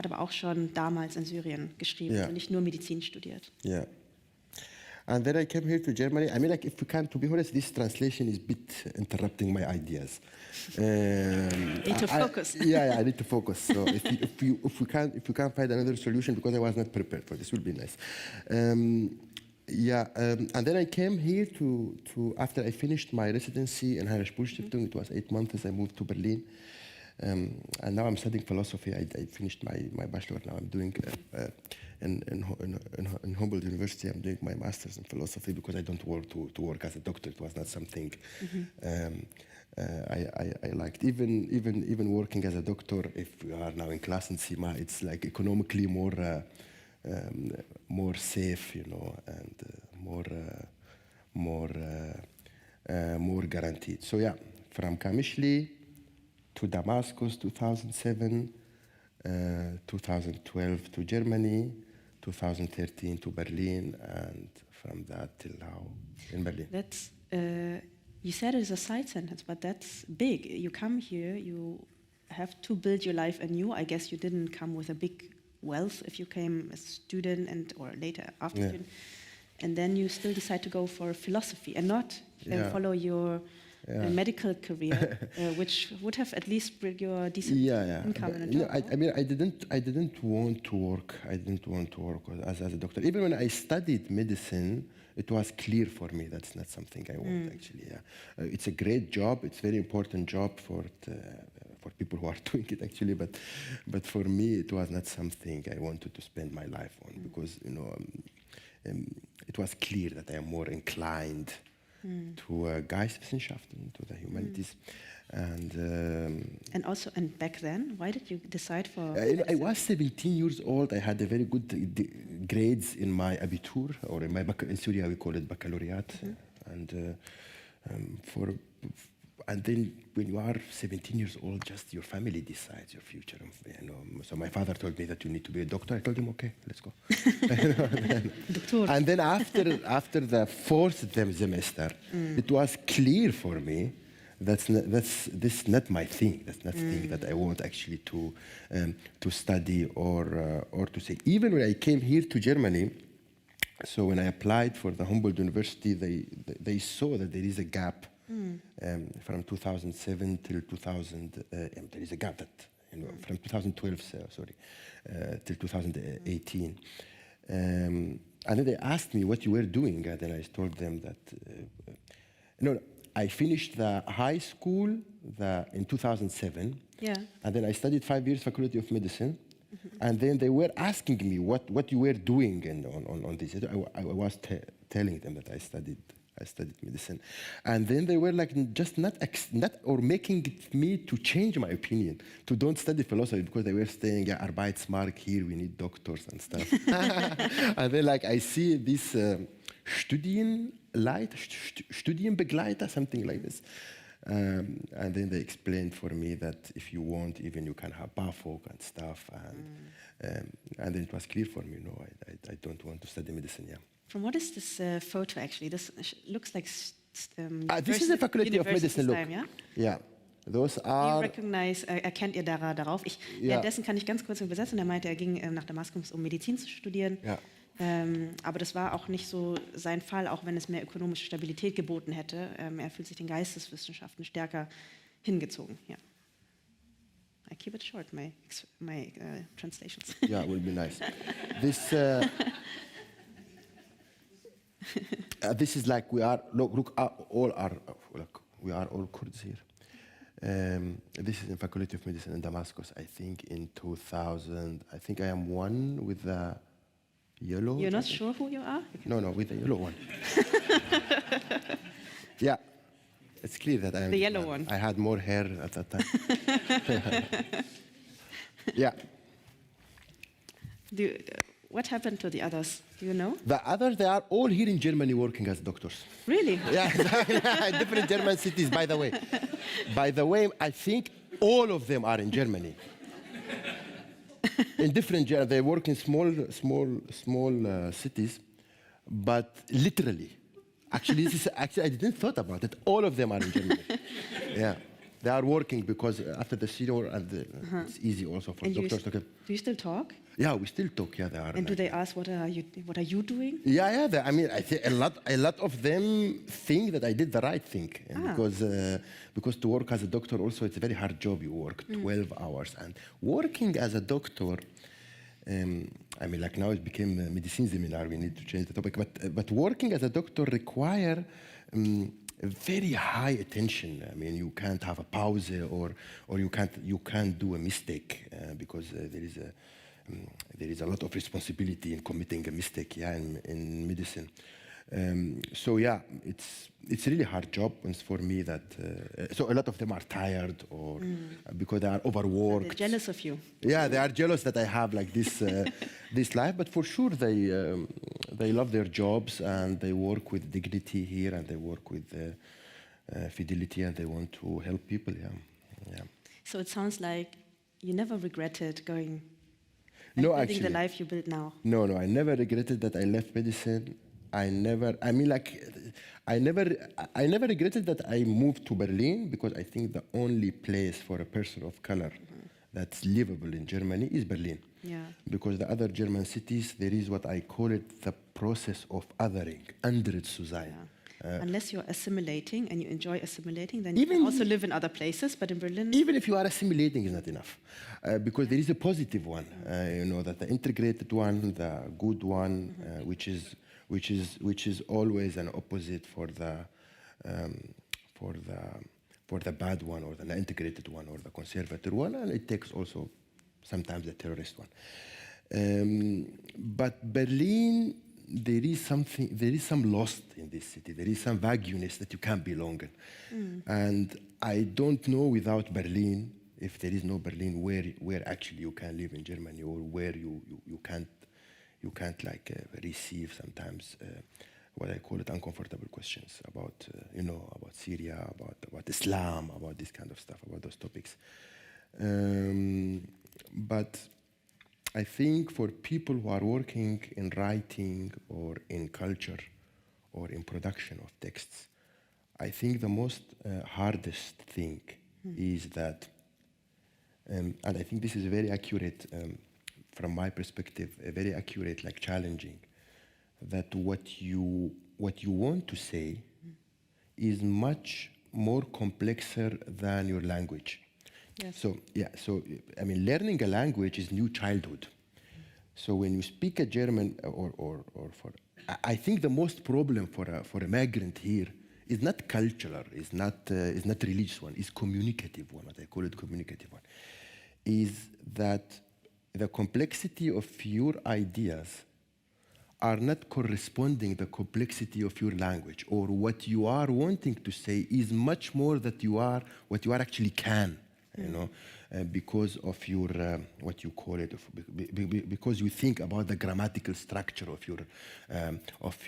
aber auch schon damals in Syrien geschrieben, also nicht nur Medizin studiert. Yeah. And then I came here to Germany. I mean, like, if we can, to be honest, this translation is a bit interrupting my ideas. Need to focus. I need to focus. So if we can find another solution, because I was not prepared for this, will be nice. And then I came here to after I finished my residency in Stiftung. It was 8 months. I moved to Berlin. And now I'm studying philosophy. I finished my bachelor. Now I'm doing in Humboldt University. I'm doing my master's in philosophy because I don't want to work as a doctor. It was not something I liked. Even working as a doctor, if we are now in Klassenzimmer, it's like economically more safe, you know, and more guaranteed. So yeah, from Qamischli to Damascus, 2007, 2012 to Germany, 2013 to Berlin, and from that till now in Berlin. That's, you said it is a side sentence, but that's big. You come here, you have to build your life anew. I guess you didn't come with a big wealth if you came as a student or later after student. And then you still decide to go for philosophy and not follow your medical career, which would have at least bring you a decent income and a job. I mean, I didn't want to work. I didn't want to work as a doctor. Even when I studied medicine, it was clear for me that's not something I want, actually. It's a great job. It's a very important job for people who are doing it, actually. But for me, it was not something I wanted to spend my life on because, you know, it was clear that I am more inclined to Geisteswissenschaften, to the humanities. And also, and back then, why did you decide for? I was 17 years old. I had a very good grades in my Abitur, or in Syria we call it baccalaureate. And then when you are 17 years old, just your family decides your future. You know, so my father told me that you need to be a doctor. I told him, okay, let's go. And then after the fourth semester, it was clear for me this is not my thing. That's not the thing that I want actually to study or to say. Even when I came here to Germany, so when I applied for the Humboldt University, they saw that there is a gap. From 2007 till 2000, there is a gap that, you know, from 2012, till 2018. And then they asked me what you were doing, and then I told them that, I finished the high school in 2007, and then I studied 5 years Faculty of Medicine, and then they were asking me what you were doing on this. I was telling them that I studied medicine, and then they were like just not making me to change my opinion to don't study philosophy because they were saying Arbeitsmarkt here we need doctors and stuff. And then like I see this Studienbegleiter, something like this, and then they explained for me that if you want, even you can have BAföG and stuff, and then it was clear for me. No, I don't want to study medicine. Yeah. From what is this photo actually? This looks like this is the Faculty of Medicine. Look, yeah. Those are. Erkennt ihr Dara darauf? Währenddessen kann ich ganz kurz übersetzen. Er meinte, er ging nach Damaskus, um Medizin zu studieren. Ja. Aber das war auch nicht so sein Fall, auch wenn es mehr ökonomische Stabilität geboten hätte. Er fühlt sich den Geisteswissenschaften stärker hingezogen. Ja. I keep it short, my translations. Yeah, it will be nice. This is like we are. Look, we are all Kurds here. This is in Faculty of Medicine in Damascus. I think in 2000. I think I am one with the yellow. You're not sure who you are? No, with the yellow one. Yeah, it's clear that I am the yellow one. I had more hair at that time. Yeah. What happened to the others? Do you know? The others, they are all here in Germany working as doctors. Really? Yeah, different German cities, by the way. By the way, I think all of them are in Germany. In different, they work in small cities, but literally. Actually, I didn't thought about it. All of them are in Germany. Yeah. They are working because after the senior, it's easy also for doctors to get. Do you still talk? Yeah, we still talk. Yeah, they are. And do they ask what are you doing? Yeah. I mean, I think a lot of them think that I did the right thing because to work as a doctor also it's a very hard job. You work 12 hours and working as a doctor. I mean, like now it became a medicine seminar. We need to change the topic, but working as a doctor require. Very high attention. I mean, you can't have a pause or you can't do a mistake because there is a lot of responsibility in committing a mistake. Yeah, in medicine. So yeah, it's really hard job. And for me, that so a lot of them are tired or because they are overworked. They're jealous of you. Yeah, they are jealous that I have like this this life. But for sure, they love their jobs and they work with dignity here and they work with fidelity and they want to help people. Yeah. So it sounds like you never regretted going. No, building actually, the life you build now. No, I never regretted that I left medicine. I never regretted that I moved to Berlin because I think the only place for a person of color that's livable in Germany is Berlin. Yeah. Because the other German cities, there is what I call it the process of othering, Anderssein. Yeah. Unless you're assimilating and you enjoy assimilating, then you can also live in other places. But in Berlin, even if you are assimilating, is not enough, because there is a positive one. That the integrated one, the good one, which is always an opposite for the bad one or the integrated one or the conservative one, and it takes also sometimes the terrorist one. But Berlin. There is some lost in this city. There is some vagueness that you can't belong in. And I don't know without Berlin, if there is no Berlin, where actually you can live in Germany or where you can't like receive sometimes what I call it uncomfortable questions about about Syria, about Islam, about this kind of stuff, about those topics. But I think for people who are working in writing or in culture or in production of texts, I think the most hardest thing is that, and I think this is very accurate from my perspective, very accurate, like challenging, that what you want to say is much more complexer than your language. Yes. So I mean, learning a language is new childhood. So when you speak a German, I think the most problem for a migrant here is not cultural, is not religious one, is communicative one. What I call it communicative one, is that the complexity of your ideas are not corresponding the complexity of your language, or what you are wanting to say is much more that what you are actually can. Because of your what you call it, because you think about the grammatical structure of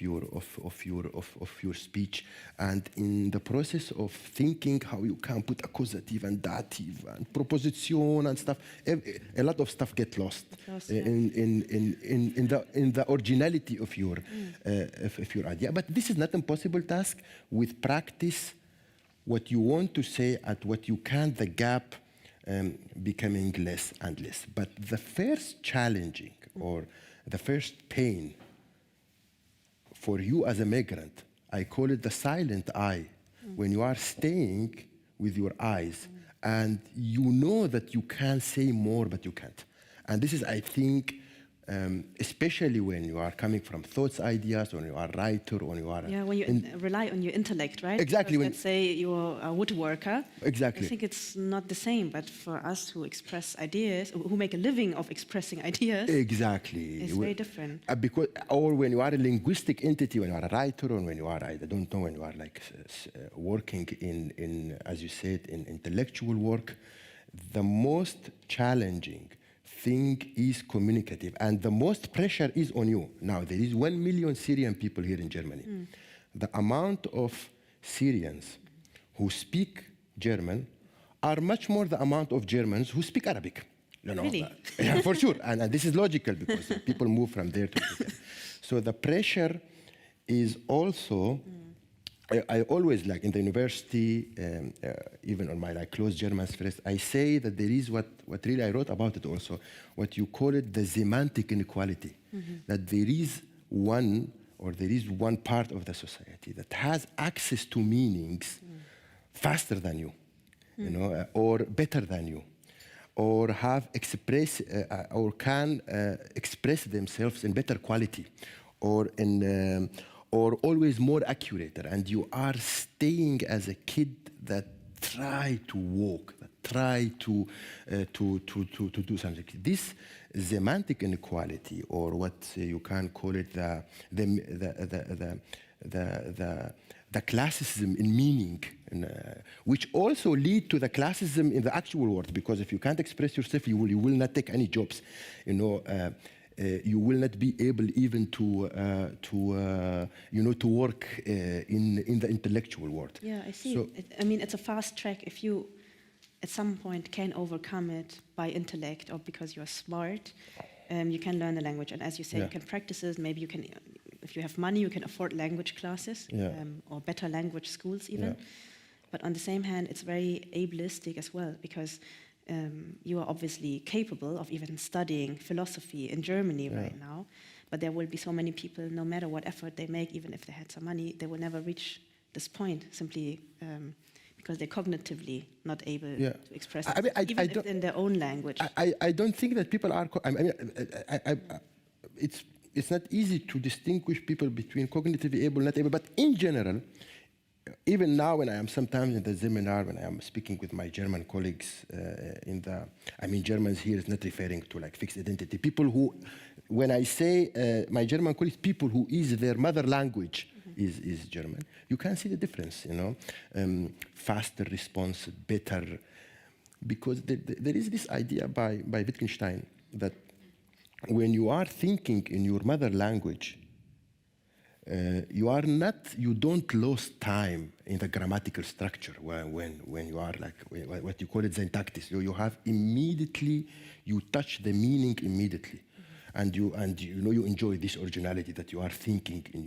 your speech, and in the process of thinking how you can put accusative and dative and proposition and stuff, a lot of stuff get lost in the originality of your idea. But this is not an impossible task. With practice, what you want to say and what you can, the gap becoming less and less. But the first challenging or the first pain for you as a migrant, I call it the silent eye. When you are staying with your eyes and you know that you can say more, but you can't. And this is, I think, especially when you are coming from thoughts, ideas, when you are a writer, when you are... Yeah, when you rely on your intellect, right? Exactly. Because let's say you're a woodworker. Exactly. I think it's not the same, but for us who express ideas, who make a living of expressing ideas... Exactly. It's very different. Because, or when you are a linguistic entity, when you are a writer, or when you are, I don't know, when you are like working in, as you said, in intellectual work, the most challenging thing is communicative, and the most pressure is on you. Now, there is 1 million Syrian people here in Germany. The amount of Syrians who speak German are much more the amount of Germans who speak Arabic. You know, Really? Yeah, for sure. And this is logical because people move from there to there. So the pressure is also... I always, like in the university, even on my close Germans first, I say that there is what really I wrote about it also, what you call it the semantic inequality, that there is one part of the society that has access to meanings faster than you, you know, or better than you, or have or can express themselves in better quality, or in or always more accurate, and you are staying as a kid that try to walk, that try to do something. This semantic inequality, or what you can call it the classism in meaning, which also lead to the classism in the actual world, because if you can't express yourself, you will not take any jobs, you know. You will not be able even to work in the intellectual world. Yeah, I see. So, I mean, it's a fast track if you, at some point, can overcome it by intellect or because you're smart. You can learn the language, and as you say, you can practice it. Maybe you can, if you have money, you can afford language classes or better language schools even. Yeah. But on the same hand, it's very ableistic as well, because you are obviously capable of even studying philosophy in Germany right now, but there will be so many people, no matter what effort they make, even if they had some money, they will never reach this point, simply because they're cognitively not able to express it, even if in their own language. I don't think that people are... it's not easy to distinguish people between cognitively able, not able, but in general, even now when I am sometimes in the seminar, when I am speaking with my German colleagues Germans here is not referring to like fixed identity. People who, when I say my German colleagues, people who is their mother language is German, you can see the difference, you know, faster response, better, because there is this idea by Wittgenstein that when you are thinking in your mother language, you don't lose time in the grammatical structure when you are like what you call it syntactis. You have immediately, you touch the meaning immediately, and you enjoy this originality that you are thinking in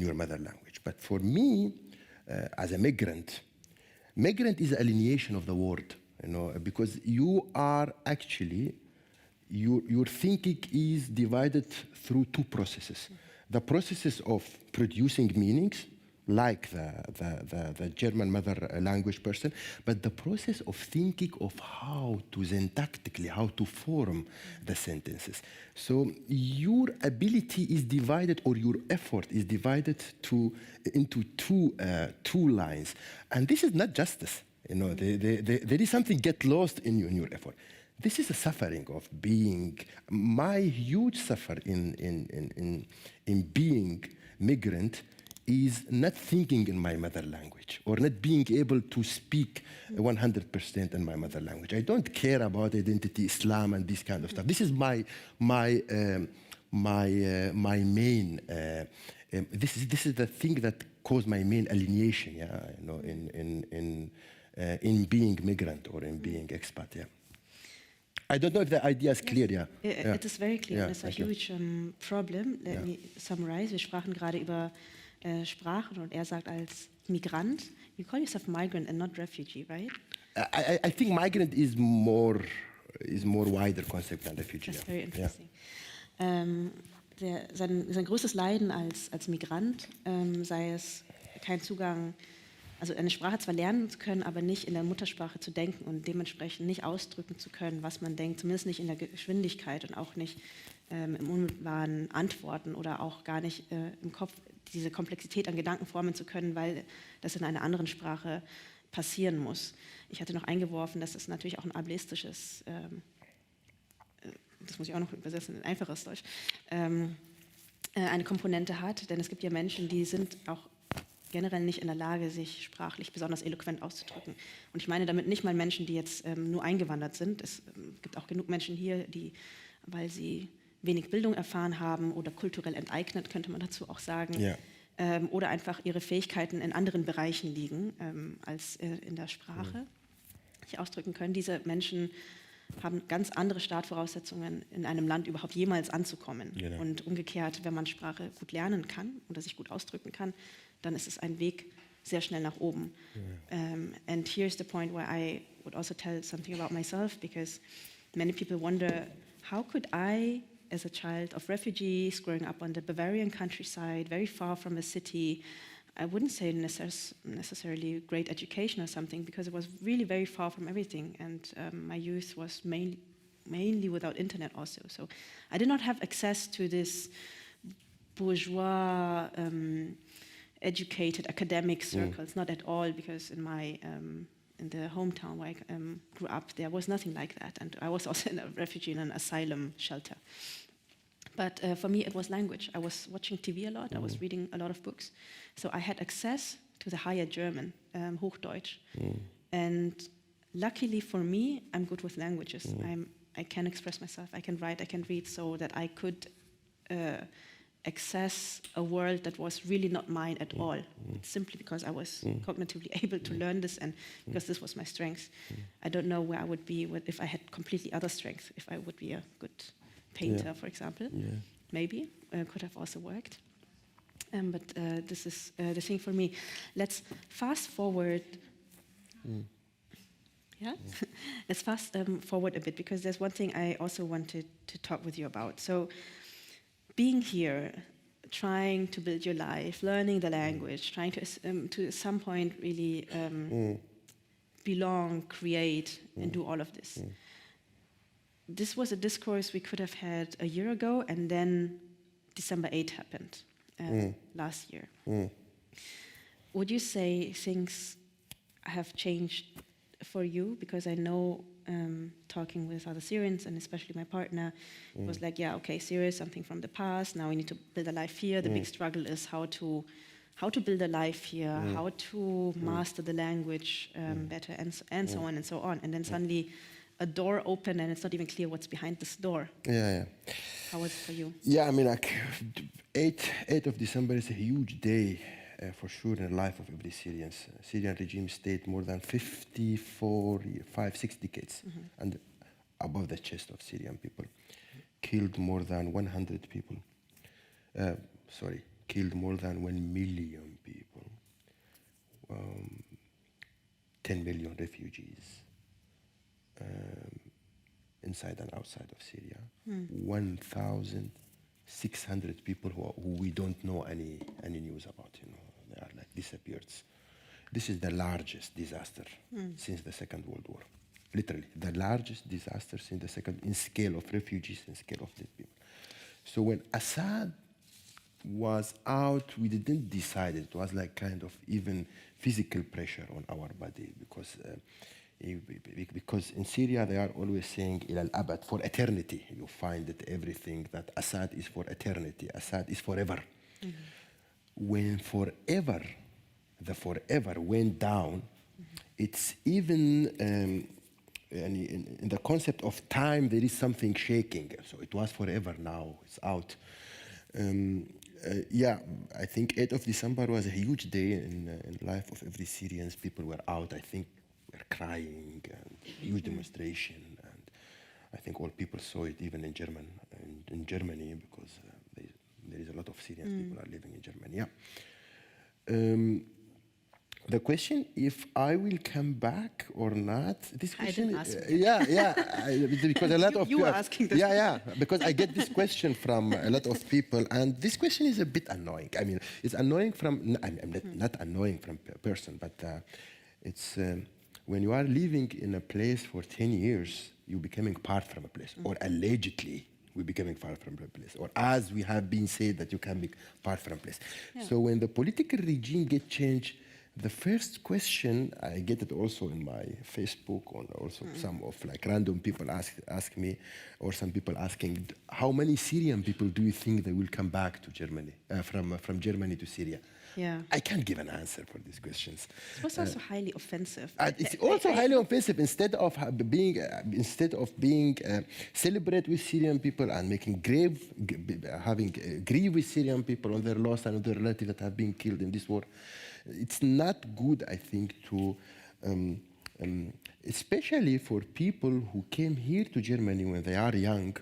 your mother language. But for me, as a migrant is alienation of the word, you know, because you are actually your thinking is divided through two processes. The processes of producing meanings, like the German mother language person, but the process of thinking of how to syntactically, how to form the sentences. So your ability is divided, or your effort is divided into two lines. And this is not justice. You know, there is something get lost in your effort. This is a suffering of being, my huge suffer in being migrant is not thinking in my mother language, or not being able to speak 100% in my mother language. I don't care about identity, Islam, and this kind of stuff. This is my main. This is the thing that caused my main alienation. Yeah, you know, in being migrant or in being expat. Yeah. I don't know if the idea is clear, yeah. It is very clear. It's a huge problem. Let me summarize. Wir sprachen gerade über Sprachen, und er sagt als Migrant, you call yourself migrant and not refugee, right? I think migrant is more wider concept than refugee. That's very interesting. Sein größtes Leiden als Migrant sei es kein Zugang also eine Sprache zwar lernen zu können, aber nicht in der Muttersprache zu denken und dementsprechend nicht ausdrücken zu können, was man denkt, zumindest nicht in der Geschwindigkeit und auch nicht im unmittelbaren Antworten oder auch gar nicht im Kopf diese Komplexität an Gedanken formen zu können, weil das in einer anderen Sprache passieren muss. Ich hatte noch eingeworfen, dass es natürlich auch ein ableistisches, das muss ich auch noch übersetzen in einfaches Deutsch, eine Komponente hat, denn es gibt ja Menschen, die sind auch generell nicht in der Lage, sich sprachlich besonders eloquent auszudrücken. Und ich meine damit nicht mal Menschen, die jetzt nur eingewandert sind. Es gibt auch genug Menschen hier, die, weil sie wenig Bildung erfahren haben oder kulturell enteignet, könnte man dazu auch sagen, Ja. Oder einfach ihre Fähigkeiten in anderen Bereichen liegen als in der Sprache, sich ausdrücken können. Diese Menschen haben ganz andere Startvoraussetzungen, in einem Land überhaupt jemals anzukommen. Genau. Und umgekehrt, wenn man Sprache gut lernen kann oder sich gut ausdrücken kann, dann ist es ein Weg sehr schnell nach oben. And here's the point where I would also tell something about myself, because many people wonder, how could I, as a child of refugees growing up on the Bavarian countryside, very far from a city, I wouldn't say necessarily great education or something, because it was really very far from everything, and my youth was mainly without internet also. So I did not have access to this bourgeois, educated academic circles, not at all, because in my in the hometown where I grew up, there was nothing like that, and I was also in a refugee in an asylum shelter. But for me, it was language. I was watching TV a lot. I was reading a lot of books. So I had access to the higher German, Hochdeutsch. And luckily for me, I'm good with languages. I can express myself. I can write. I can read, so that I could access a world that was really not mine at all, simply because I was cognitively able to learn this and because this was my strength. I don't know where I would be if I had completely other strength, if I would be a good painter, for example. Maybe could have also worked. But this is the thing for me. Let's fast forward. Yeah, let's fast forward a bit, because there's one thing I also wanted to talk with you about. So, being here, trying to build your life, learning the language, trying to at some point really belong, create, and do all of this. This was a discourse we could have had a year ago, and then December 8 happened last year. Would you say things have changed for you? Because I know, talking with other Syrians, and especially my partner, it was like, yeah, okay, Syria is something from the past. Now we need to build a life here. The big struggle is how to build a life here, how to master the language better, and so on and so on. And then suddenly a door opened, and it's not even clear what's behind this door. Yeah. How was it for you? Yeah, I mean, like 8th of December is a huge day for sure in the life of every Syrian. Syrian regime stayed more than 6 decades, and above the chest of Syrian people. Killed more than 100 people. Killed more than 1 million people. 10 million refugees. Inside and outside of Syria, 1,600 people who we don't know any news about. They are like disappeared. This is the largest disaster since the Second World War. Literally, the largest disaster since the second, in scale of refugees, in scale of dead people. So when Assad was out, we didn't decide. It was like kind of even physical pressure on our body, because in Syria they are always saying ilal abad, for eternity. You find that everything that Assad is for eternity, Assad is forever. When the forever went down, it's even in the concept of time there is something shaking. So it was forever, now it's out. I think 8th of December was a huge day in the life of every Syrian. People were out, I think, were crying, and huge demonstration, and I think all people saw it, even in Germany, because there is a lot of Syrian people are living in Germany. The question if I will come back or not. This question, didn't ask you. because a lot of You were asking this. because I get this question from a lot of people, and this question is a bit annoying. I mean, it's annoying from not annoying from a person, but it's when you are living in a place for 10 years, you're becoming part from a place, or allegedly. We're becoming far from a place, or as we have been said that you can be far from a place. Yeah. So when the political regime get changed, the first question, I get it also in my Facebook, or also some of like random people ask me, or some people asking, how many Syrian people do you think they will come back to Germany, from Germany to Syria? Yeah. I can't give an answer for these questions. It was also highly offensive. It's also highly offensive. Instead of being celebrate with Syrian people and making grieve with Syrian people on their loss and their relatives that have been killed in this war, it's not good, I think, to especially for people who came here to Germany when they are young,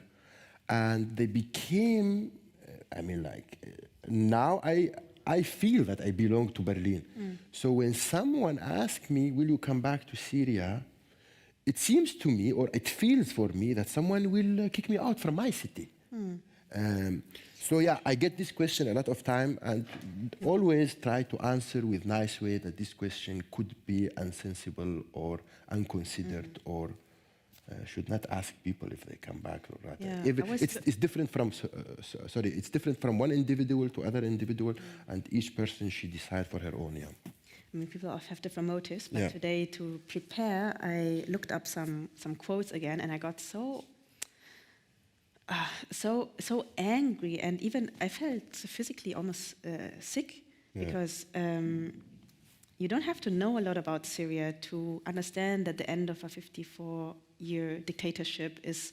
and they became. Now I feel that I belong to Berlin. So when someone asks me, will you come back to Syria? It seems to me, or it feels for me, that someone will kick me out from my city. So yeah, I get this question a lot of time, and always try to answer with nice way that this question could be unsensible or unconsidered, or should not ask people if they come back or not. Yeah, It's different from it's different from one individual to other individual, and each person should decide for her own. Yeah. I mean, people have different motives, but today to prepare, I looked up some quotes again, and I got so angry, and even I felt physically almost sick, because you don't have to know a lot about Syria to understand that the end of a 54-year dictatorship is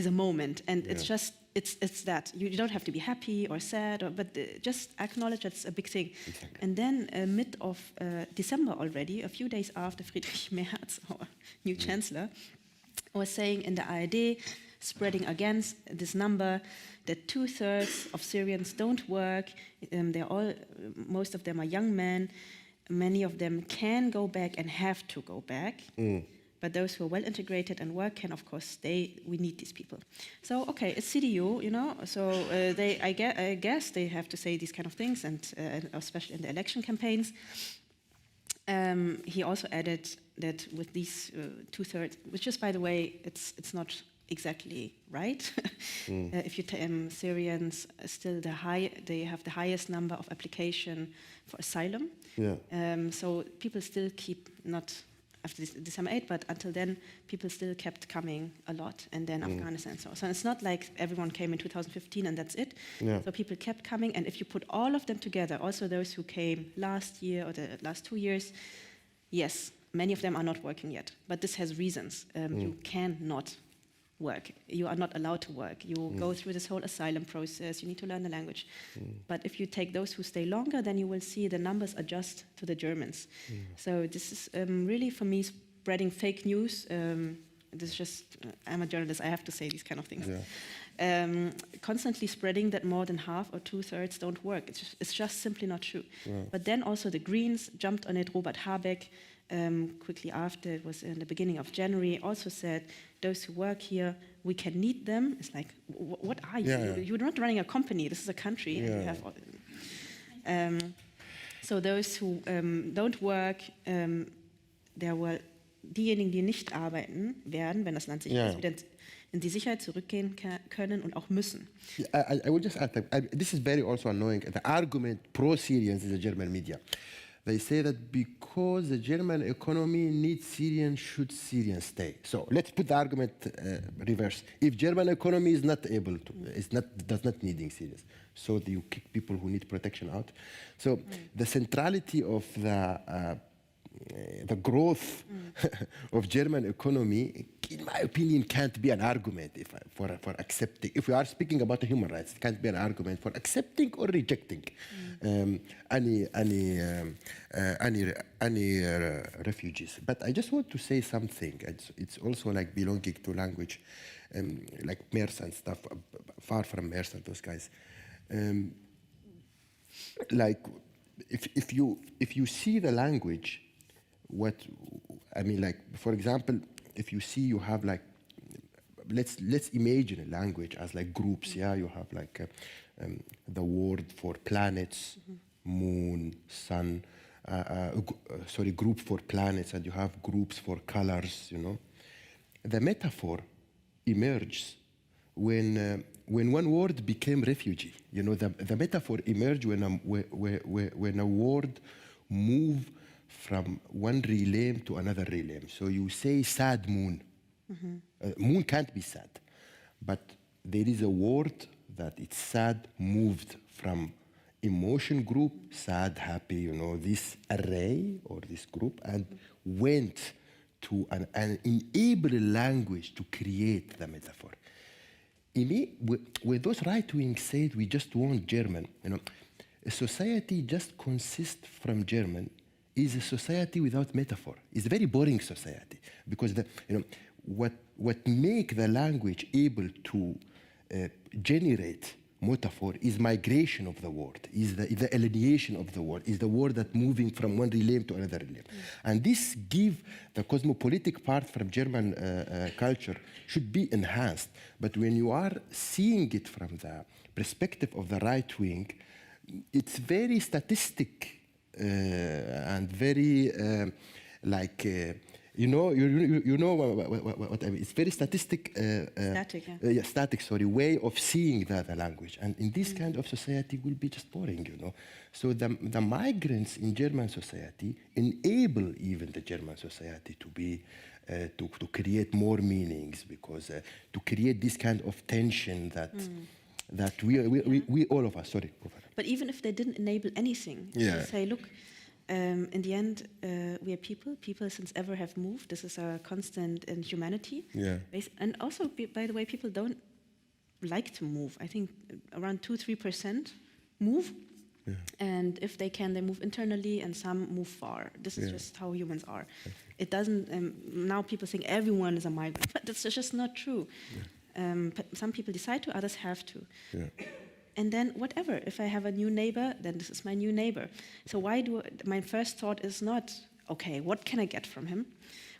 a moment, and it's just it's that you don't have to be happy or sad, but just acknowledge that's a big thing. Exactly. And then mid of December already, a few days after Friedrich Merz, our new chancellor, was saying in the ARD, spreading against this number, that 2/3 of Syrians don't work. Most of them are young men. Many of them can go back and have to go back. But those who are well integrated and work can, of course, stay. We need these people. So, okay, it's CDU, you know. So I guess they have to say these kind of things, and especially in the election campaigns. He also added that with these 2/3, which is, by the way, it's not exactly right. If you Syrians still they have the highest number of application for asylum. So people still keep, not after December 8, but until then, people still kept coming a lot, and then Afghanistan. So it's not like everyone came in 2015 and that's it. So people kept coming, and if you put all of them together, also those who came last year or the last 2 years, yes, many of them are not working yet. But this has reasons. You cannot work. You are not allowed to work. You go through this whole asylum process. You need to learn the language. But if you take those who stay longer, then you will see the numbers adjust to the Germans. So this is really, for me, spreading fake news. This is just, I'm a journalist, I have to say these kind of things. Constantly spreading that more than half or 2/3 don't work. It's just simply not true. But then also the Greens jumped on it. Robert Habeck, quickly after, it was in the beginning of January, also said, those who work here, we can need them. It's like, what are you? You're not running a company, this is a country. And you have, so those who don't work, there were diejenigen, die nicht arbeiten werden, wenn das Land sich wieder in die Sicherheit zurückgehen können und auch müssen. I will just add that this is very also annoying. The argument pro-Syrians is the German media. They say that because the German economy needs Syrians, should Syrians stay? So let's put the argument reverse. If German economy is not able to, does not needing Syrians, so do you kick people who need protection out? So the centrality of the growth of German economy, in my opinion, can't be an argument for accepting. If we are speaking about the human rights, it can't be an argument for accepting or rejecting any refugees. But I just want to say something. It's also like belonging to language, like Merz and stuff, far from Merz and those guys. Like if you see the language, what I mean, like for example, if you see you have like, let's imagine a language as like groups. Yeah, you have like the word for planets, moon, sun. Group for planets, and you have groups for colors. You know, the metaphor emerges when one word became refugee. You know, the metaphor emerged when a word move from one realm to another realm. So you say sad moon. Moon can't be sad, but there is a word that it's sad moved from emotion group, sad, happy, you know, this array or this group, and went to an enable language to create the metaphor. When those right wings said we just want German, you know, a society just consists from German is a society without metaphor. It's a very boring society because what make the language able to generate metaphor is migration of the word, is the alienation of the word, is the word that moving from one realm to another realm. And this give the cosmopolitic part from German culture should be enhanced. But when you are seeing it from the perspective of the right wing, it's very statistic and very you know what I mean. It's very static. Static, yeah. Static. Sorry, way of seeing the language, and in this kind of society will be just boring, you know. So the migrants in German society enable even the German society to be to create more meanings, because to create this kind of tension that we all of us. Sorry. But even if they didn't enable anything, they say, look. In the end, we are people. People since ever have moved. This is a constant in humanity. Yeah. And also, by the way, people don't like to move. I think around 2-3% move. Yeah. And if they can, they move internally, and some move far. This is just how humans are. It doesn't. Now people think everyone is a migrant, but that's just not true. Yeah. Some people decide to, others have to. Yeah. And then whatever, if I have a new neighbor, then this is my new neighbor. So my first thought is not, okay, what can I get from him?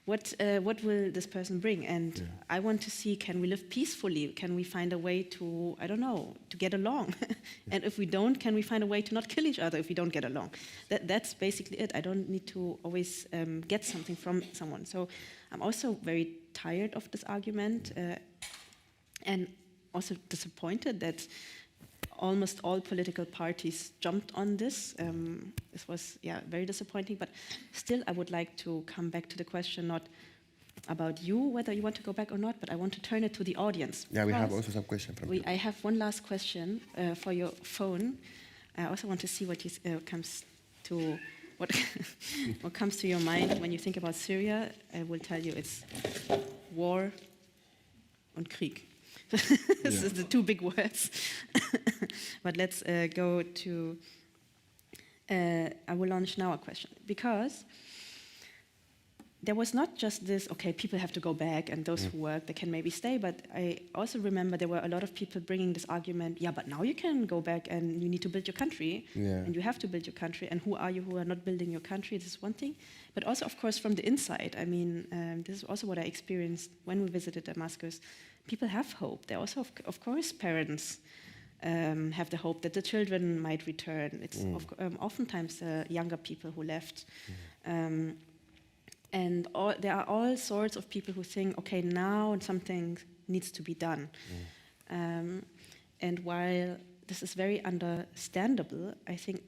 What will this person bring? And I want to see, can we live peacefully? Can we find a way to, I don't know, to get along? And if we don't, can we find a way to not kill each other if we don't get along? That's basically it. I don't need to always get something from someone. So I'm also very tired of this argument and also disappointed that almost all political parties jumped on this. This was, very disappointing. But still, I would like to come back to the question, not about you, whether you want to go back or not, but I want to turn it to the audience. Yeah, we have also some questions from you. I have one last question for your phone. I also want to see what comes to what comes to your mind when you think about Syria. I will tell you it's war and Krieg. This is the two big words. But let's go to, I will launch now a question. Because there was not just this, okay, people have to go back and those who work, they can maybe stay, but I also remember there were a lot of people bringing this argument, but now you can go back and you need to build your country, and you have to build your country, and who are you who are not building your country? This is one thing. But also, of course, from the inside, I mean, this is also what I experienced when we visited Damascus. People have hope. They also, of course, parents have the hope that the children might return. It's oftentimes the younger people who left. And there are all sorts of people who think, okay, now something needs to be done. And while this is very understandable, I think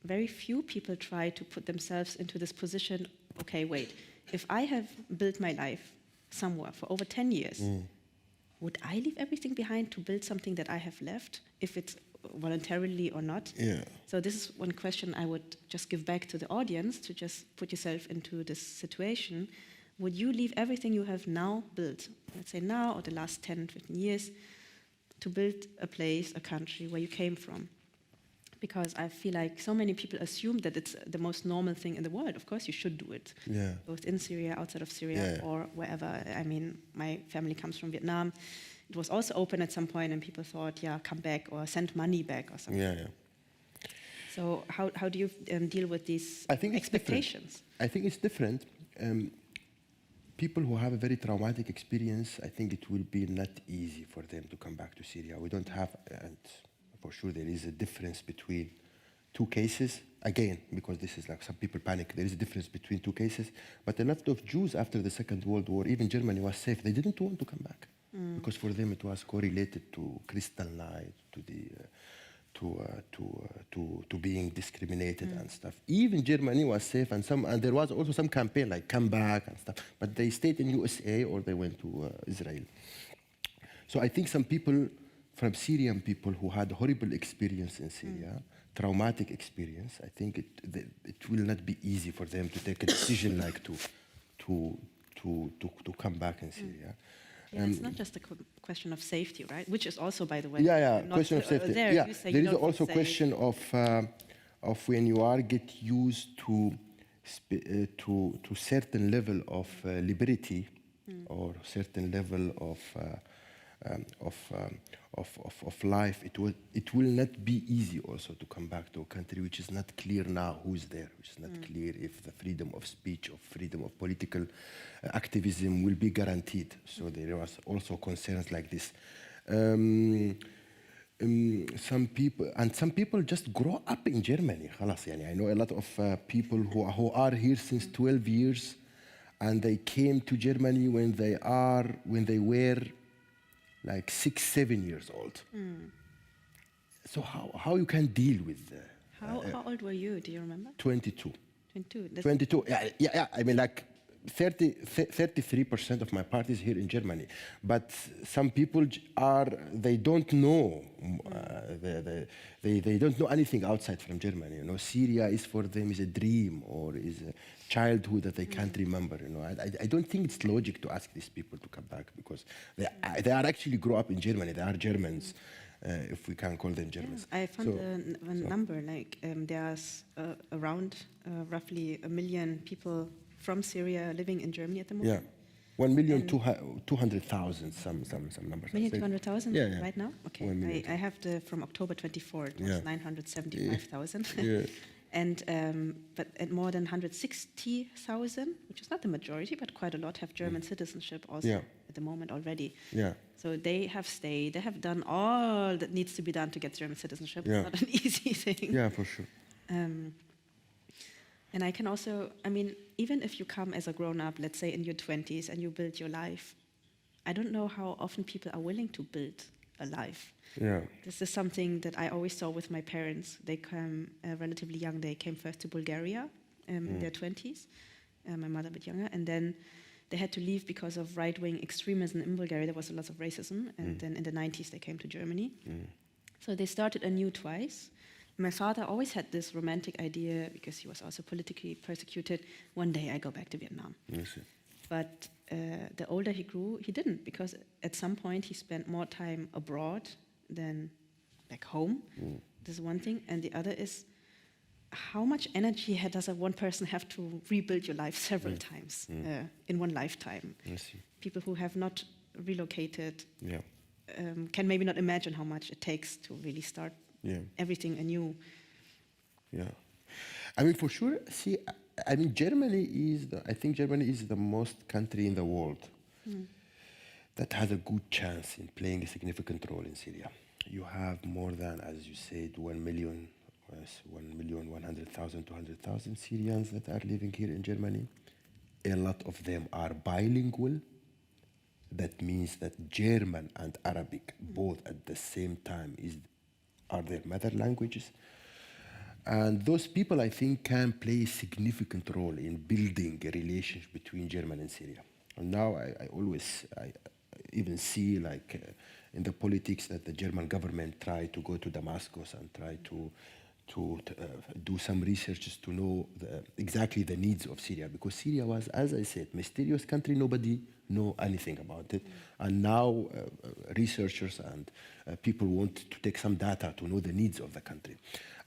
very few people try to put themselves into this position, okay, wait, if I have built my life somewhere for over 10 years, would I leave everything behind to build something that I have left, if it's voluntarily or not? So this is one question I would just give back to the audience, to just put yourself into this situation. Would you leave everything you have now built, let's say now or the last 10, 15 years, to build a place, a country where you came from? Because I feel like so many people assume that it's the most normal thing in the world. Of course you should do it, both in Syria, outside of Syria, or wherever. I mean, my family comes from Vietnam. It was also open at some point, and people thought, come back or send money back or something. So how do you deal with these I think it's expectations? I think it's different. People who have a very traumatic experience, I think it will be not easy for them to come back to Syria. We don't have, and for sure there is a difference between two cases. Again, because this is like some people panic, there is a difference between two cases. But a lot of Jews after the Second World War, even Germany was safe. They didn't want to come back because for them it was correlated to crystal light, to the to being discriminated and stuff. Even Germany was safe, and there was also some campaign like come back and stuff. But they stayed in USA or they went to Israel. So I think some people from Syrian people who had horrible experience in Syria, traumatic experience, I think it will not be easy for them to take a decision like to come back in Syria. Yeah, it's not just a question of safety, right? Which is also, by the way, question of safety. There, yeah, there is also a question of when you are get used to certain level of liberty or certain level of life. It will not be easy also to come back to a country which is not clear now who's there, which is not clear if the freedom of speech or freedom of political activism will be guaranteed. So there was also concerns like this. Some people just grow up in Germany. خلاص, يعني, I know a lot of people who are here since 12 years, and they came to Germany when they were like 6-7 years old. So how you can deal with how old were you? Do you remember? 22. 22. 22. Yeah. I mean, like 33% of my party is here in Germany, but some people they don't know. They don't know anything outside from Germany. You know, Syria is for them is a dream or is a childhood that they can't remember. You know, I don't think it's logic to ask these people to come back because they are actually grow up in Germany. They are Germans, if we can call them Germans. Yeah, I found a number like there's around roughly 1 million people from Syria living in Germany at the moment. Yeah, 1,200,000 some numbers. 1,200,000 yeah. right now? Okay, I have from October 24, it was 975,000. Yeah. And but more than 160,000, which is not the majority, but quite a lot, have German citizenship also at the moment already. Yeah. So they have stayed, they have done all that needs to be done to get German citizenship. Yeah. It's not an easy thing. Yeah, for sure. And I can also, I mean, even if you come as a grown-up, let's say in your 20s, and you build your life, I don't know how often people are willing to build a life. Yeah. This is something that I always saw with my parents. They came relatively young. They came first to Bulgaria in their 20s, my mother a bit younger, and then they had to leave because of right-wing extremism in Bulgaria. There was a lot of racism, and then in the 90s they came to Germany. So they started anew twice. My father always had this romantic idea, because he was also politically persecuted, one day I go back to Vietnam. Yes. But the older he grew, he didn't, because at some point he spent more time abroad than back home. This is one thing. And the other is, how much energy does one person have to rebuild your life several times in one lifetime? People who have not relocated can maybe not imagine how much it takes to really start everything anew. Yeah, I mean, for sure. See, I mean, I think Germany is the most country in the world that has a good chance in playing a significant role in Syria. You have more than, as you said, 1,100,000, 200,000 Syrians that are living here in Germany. A lot of them are bilingual. That means that German and Arabic, both at the same time, are their mother languages. And those people, I think, can play a significant role in building a relationship between Germany and Syria. And now I even see, like, in the politics that the German government try to go to Damascus and try to do some researches to know exactly the needs of Syria. Because Syria was, as I said, mysterious country, nobody know anything about it. And now researchers and people want to take some data to know the needs of the country.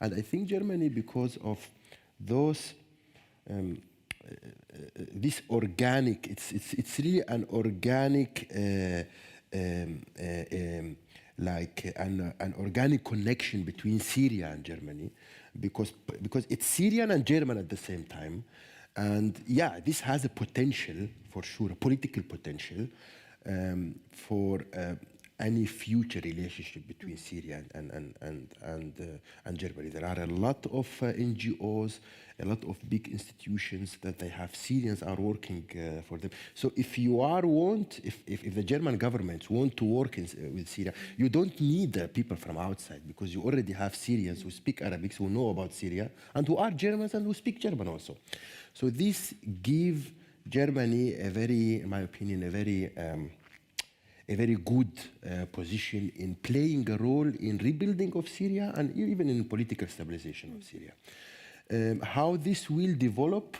And I think Germany, because of those, this organic, it's really an organic like an organic connection between Syria and Germany, because it's Syrian and German at the same time. And yeah, this has a potential, for sure, a political potential for any future relationship between Syria and Germany. There are a lot of NGOs, a lot of big institutions that they have. Syrians are working for them. So if the German government want to work with Syria, you don't need people from outside, because you already have Syrians who speak Arabic, who know about Syria, and who are Germans and who speak German also. So this gives Germany in my opinion, a very good position in playing a role in rebuilding of Syria and even in political stabilization of Syria. How this will develop,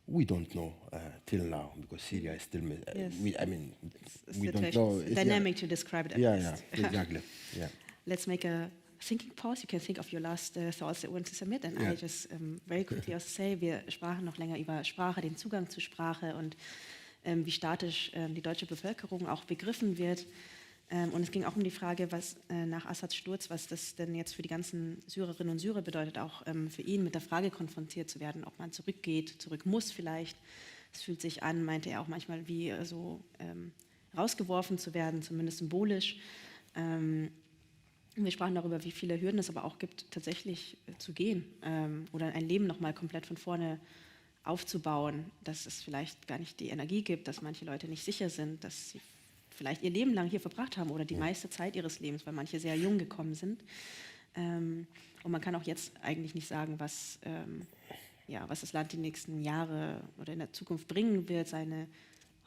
we don't know till now, because Syria is still. Yes. We don't know. It's dynamic to describe it. At Yeah, exactly. Yeah. Let's make a thinking pause. You can think of your last thoughts that you want to submit, and I just very quickly also say, wir sprachen noch länger über Sprache, den Zugang zu Sprache und wie statisch die deutsche Bevölkerung auch begriffen wird. Und es ging auch um die Frage, was nach Assads Sturz, was das denn jetzt für die ganzen Syrerinnen und Syrer bedeutet, auch für ihn mit der Frage konfrontiert zu werden, ob man zurück muss vielleicht. Es fühlt sich an, meinte er auch manchmal, wie so rausgeworfen zu werden, zumindest symbolisch. Wir sprachen darüber, wie viele Hürden es aber auch gibt, tatsächlich zu gehen oder ein Leben nochmal komplett von vorne aufzubauen, dass es vielleicht gar nicht die Energie gibt, dass manche Leute nicht sicher sind, dass sie vielleicht ihr Leben lang hier verbracht haben oder die meiste Zeit ihres Lebens, weil manche sehr jung gekommen sind. Und man kann auch jetzt eigentlich nicht sagen, was das Land die nächsten Jahre oder in der Zukunft bringen wird. Seine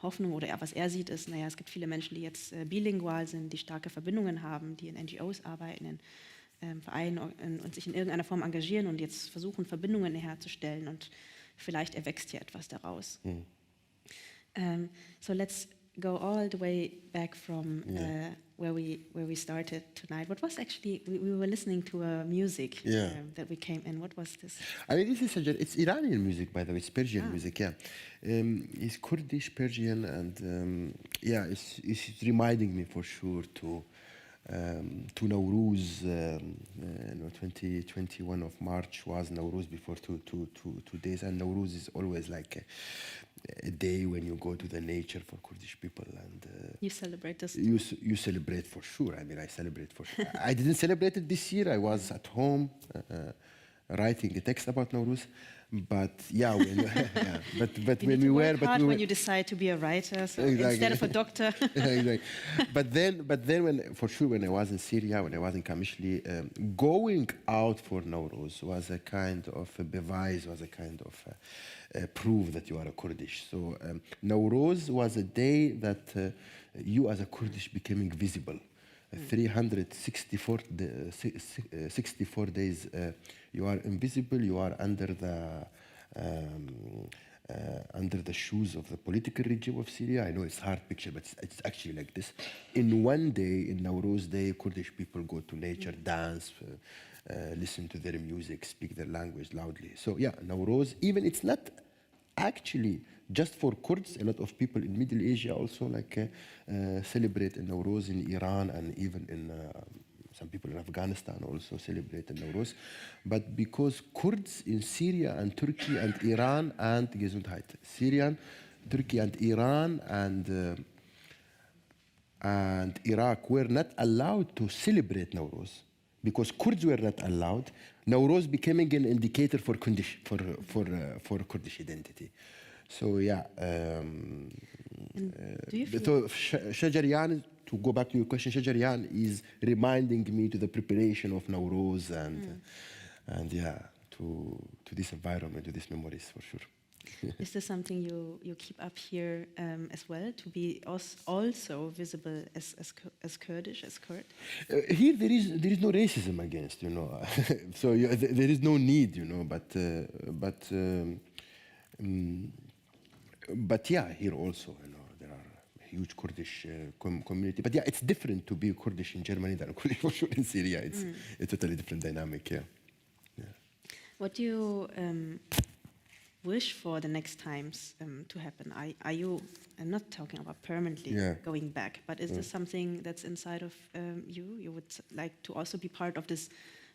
Hoffnung oder was er sieht ist, es gibt viele Menschen, die jetzt bilingual sind, die starke Verbindungen haben, die in NGOs arbeiten, in Vereinen und sich in irgendeiner Form engagieren und jetzt versuchen, Verbindungen herzustellen, und vielleicht erwächst hier etwas daraus. So let's go all the way back from where we started tonight. What was actually, we were listening to a music that we came in. What was this? I mean, it's Iranian music, by the way. It's Persian music, yeah. It's Kurdish, Persian, and it's reminding me for sure to Nowruz. 21 of March was Nowruz before two days, and Nowruz is always like a day when you go to the nature for Kurdish people, and you celebrate this. You celebrate for sure. I mean, I celebrate for sure. I didn't celebrate it this year. I was at home writing a text about Nowruz. But yeah, when you decide to be a writer, so instead of a doctor. Exactly. But then when I was in Syria, when I was in Qamischli, going out for Nowruz was a kind of a beweis, was a kind of proof that you are a Kurdish. So Nowruz was a day that you as a Kurdish becoming visible. 364 days you are invisible, you are under the shoes of the political regime of Syria. I know it's a hard picture, but it's actually like this. In one day, in Nowruz Day, Kurdish people go to nature, dance, listen to their music, speak their language loudly. So yeah, Nowruz, even it's not actually just for Kurds. A lot of people in Middle Asia also celebrate Nowruz in Iran, and even in some people in Afghanistan also celebrate Nowruz. But because Kurds in Syria and Turkey and Iran and Syrian, Turkey and Iran and Iraq were not allowed to celebrate Nowruz, because Kurds were not allowed, Nowruz becoming an indicator for Kurdish identity. So yeah, so Shajarian, to go back to your question, Shajarian is reminding me to the preparation of Nowruz and to this environment, to these memories for sure. Is this something you keep up here as well, to be also visible as Kurdish, as Kurd? Here there is no racism against, so there is no need, but yeah, here also, there are a huge Kurdish community. But yeah, it's different to be Kurdish in Germany than Kurdish for sure in Syria. It's a totally different dynamic, yeah. What do you wish for the next times to happen? Are you, I'm not talking about permanently going back, but is this something that's inside of you? You would like to also be part of this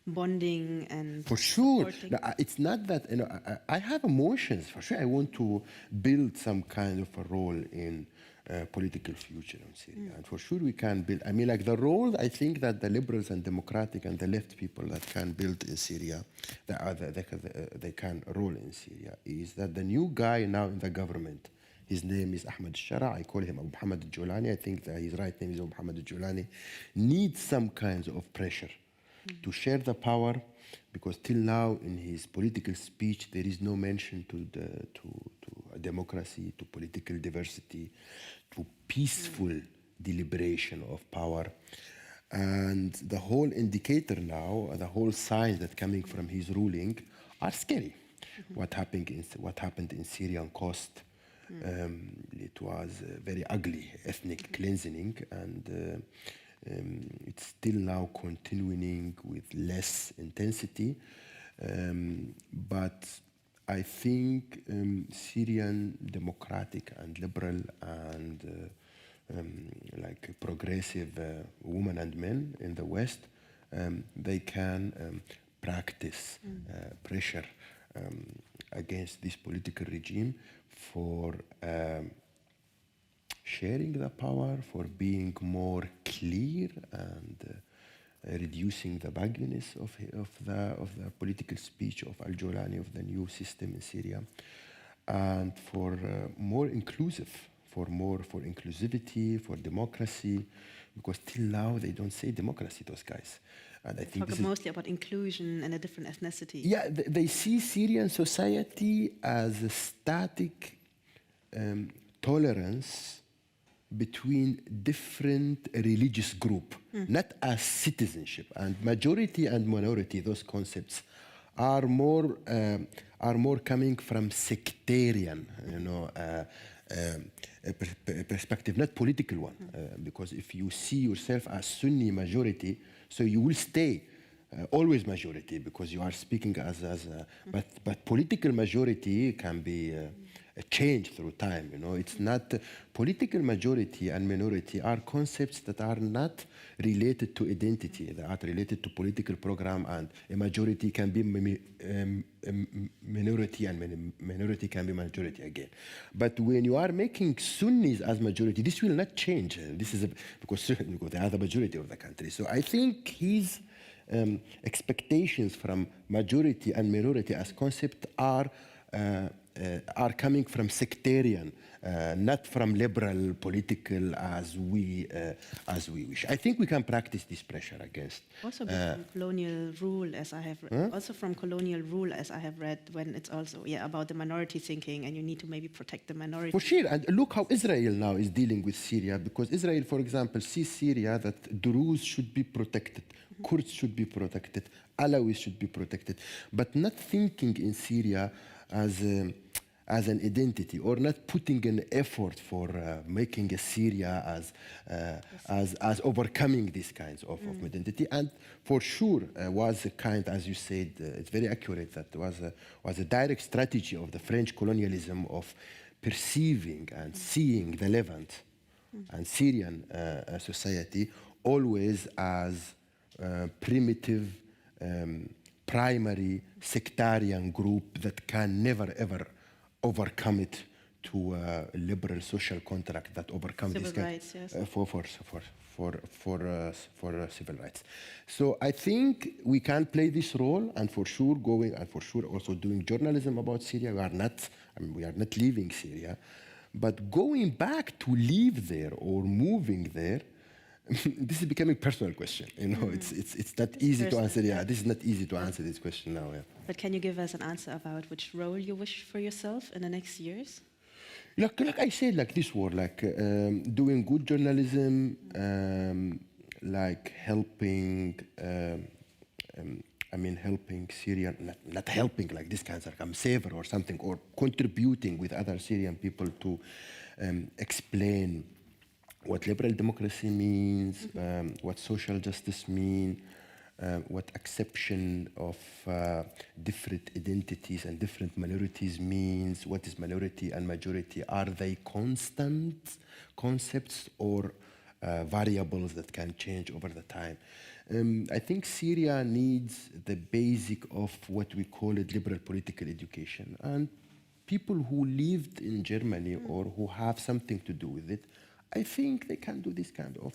bonding and for sure. supporting? No, it's not that, you know, I have emotions, for sure. I want to build some kind of a role in political future in Syria. And for sure we can build, I mean, like the role, I think that the liberals and democratic and the left people that can build in Syria, they can role in Syria, is that the new guy now in the government, his name is Ahmed Shara, I call him Abu Muhammad al-Julani, I think that his right name is Abu Muhammad al-Julani, needs some kinds of pressure to share the power, because till now in his political speech there is no mention to democracy, to political diversity, to peaceful deliberation of power. And the whole indicator now, the whole signs that coming from his ruling are scary. What happened in Syrian coast, it was very ugly ethnic cleansing, and it's still now continuing with less intensity, but I think Syrian democratic and liberal and like progressive women and men in the West, they can practice pressure against this political regime for sharing the power, for being more clear and reducing the vagueness of the political speech of al-Julani, of the new system in Syria, and for more inclusive, for inclusivity, for democracy, because till now they don't say democracy, those guys. And I think talk mostly about inclusion and a different ethnicity. Yeah, they see Syrian society as a static tolerance between different religious group, not as citizenship. And majority and minority, those concepts are more coming from sectarian, perspective, not political one. Because if you see yourself as Sunni majority, so you will stay always majority because you are speaking as but political majority can be changed through time. It's not political majority and minority are concepts that are not related to identity. They are related to political program, and a majority can be minority and minority can be majority again. But when you are making Sunnis as majority, this will not change. This is because they are the majority of the country. So I think his expectations from majority and minority as concept are coming from sectarian, not from liberal political as we wish. I think we can practice this pressure against. Also from colonial rule, as I have read. Also from colonial rule, as I have read, when it's also about the minority thinking, and you need to maybe protect the minority. For sure, and look how Israel now is dealing with Syria, because Israel, for example, sees Syria that Druze should be protected, Kurds should be protected, Alawis should be protected, but not thinking in Syria as an identity, or not putting an effort for making a Syria as overcoming these kinds of identity. And for sure was a kind, as you said, it's very accurate, that was a direct strategy of the French colonialism of perceiving and seeing the Levant and Syrian society always as primitive, primary sectarian group that can never ever overcome it to a liberal social contract that overcomes civil this rights, yes. For civil rights. So I think we can play this role, and for sure also doing journalism about Syria. We are not leaving Syria, but going back to live there or moving there. This is becoming a personal question. It's not easy to answer. Yeah, this is not easy to answer this question now. Yeah. But can you give us an answer about which role you wish for yourself in the next years? Like I said, like this word, like doing good journalism, like helping. Helping Syrian, not helping like this kind of like I'm saver or something, or contributing with other Syrian people to explain what liberal democracy means, what social justice means, what acceptance of different identities and different minorities means, what is minority and majority, are they constant concepts or variables that can change over the time? I think Syria needs the basic of what we call it liberal political education. And people who lived in Germany or who have something to do with it, I think they can do this kind of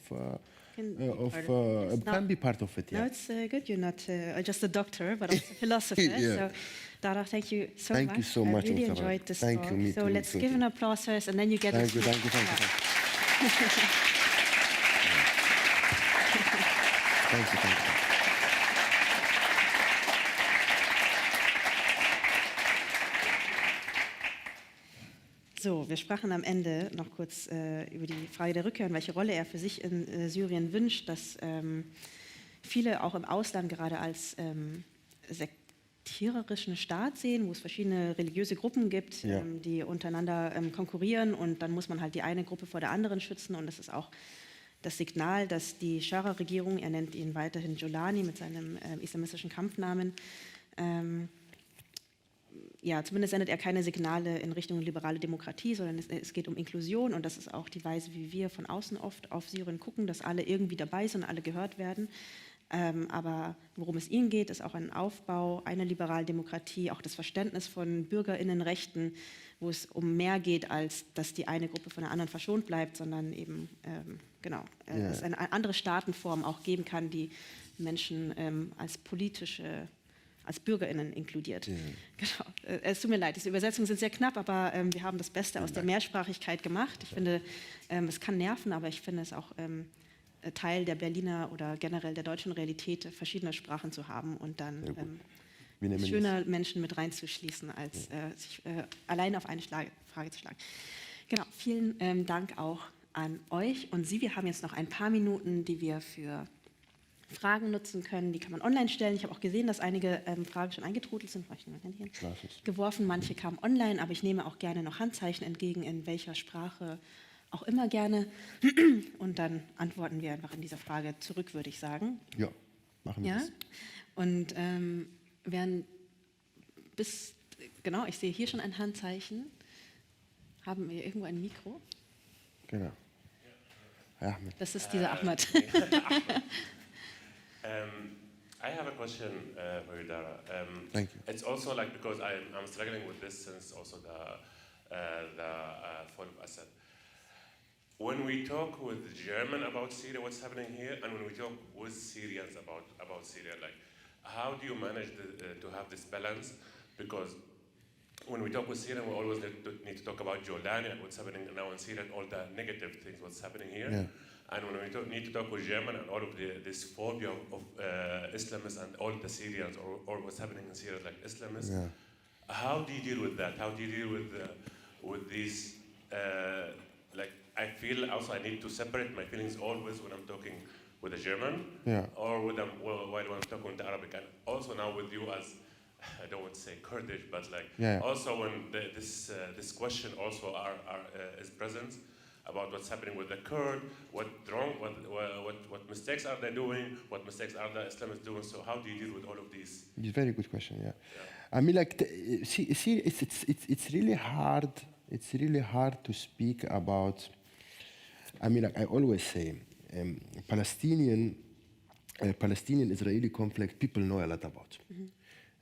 can be part of it. Yeah. No, it's good. You're not just a doctor, but also a philosopher. Yeah. So, Dara, thank you so much. Thank you so much. I really Mustafa. enjoyed this Thank talk. you. Me So too. let's give an applause first, and then you get. Thank you. Thank you. Thank you. Thank you. Thank you. So, wir sprachen am Ende noch kurz über die Frage der Rückkehr und welche Rolle er für sich in Syrien wünscht, dass viele auch im Ausland gerade als sektiererischen Staat sehen, wo es verschiedene religiöse Gruppen gibt, Ja. die untereinander konkurrieren, und dann muss man halt die eine Gruppe vor der anderen schützen, und das ist auch das Signal, dass die Schara-Regierung, er nennt ihn weiterhin Jolani mit seinem islamistischen Kampfnamen, ja, zumindest sendet er keine Signale in Richtung liberale Demokratie, sondern es geht um Inklusion, und das ist auch die Weise, wie wir von außen oft auf Syrien gucken, dass alle irgendwie dabei sind und alle gehört werden. Aber worum es ihnen geht, ist auch ein Aufbau einer liberalen Demokratie, auch das Verständnis von BürgerInnenrechten, wo es um mehr geht, als dass die eine Gruppe von der anderen verschont bleibt, sondern eben, es eine andere Staatenform auch geben kann, die Menschen als BürgerInnen inkludiert. Ja. Genau. Es tut mir leid, diese Übersetzungen sind sehr knapp, aber wir haben das Beste aus der Mehrsprachigkeit gemacht. Ich finde, es kann nerven, aber ich finde es auch Teil der Berliner oder generell der deutschen Realität, verschiedene Sprachen zu haben und dann schöner Menschen mit reinzuschließen, als sich allein auf eine Frage zu schlagen. Genau, vielen Dank auch an euch und Sie. Wir haben jetzt noch ein paar Minuten, die wir für Fragen nutzen können, die kann man online stellen. Ich habe auch gesehen, dass einige Fragen schon eingetrudelt sind. Ich nehme mein Handy geworfen. Manche kamen online, aber ich nehme auch gerne noch Handzeichen entgegen, in welcher Sprache auch immer gerne. Und dann antworten wir einfach in dieser Frage zurück, würde ich sagen. Ja, machen wir das. Und genau, ich sehe hier schon ein Handzeichen. Haben wir irgendwo ein Mikro? Genau. Ja, das ist dieser Ahmed. I have a question for you, Dara. Thank you. It's also like because I'm struggling with this since also the fall of Assad. When we talk with the German about Syria, what's happening here, and when we talk with Syrians about Syria, like how do you manage to have this balance? Because when we talk with Syria, we always need to talk about Jordan and what's happening now in Syria and all the negative things, what's happening here. Yeah. And when we need to talk with German and all of this phobia of Islamists and all the Syrians or what's happening in Syria like Islamists, how do you deal with that? How do you deal with these? Like I feel also I need to separate my feelings always when I'm talking with a German or with them while I'm talking with the Arabic, and also now with you as I don't want to say Kurdish, but like also when this question also is present. About what's happening with the Kurd, what mistakes are they doing, what mistakes are the Islamists doing, so how do you deal with all of these? It's a very good question, yeah. I mean, like, see, it's really hard to speak about, I mean, like I always say, Palestinian-Israeli conflict, people know a lot about.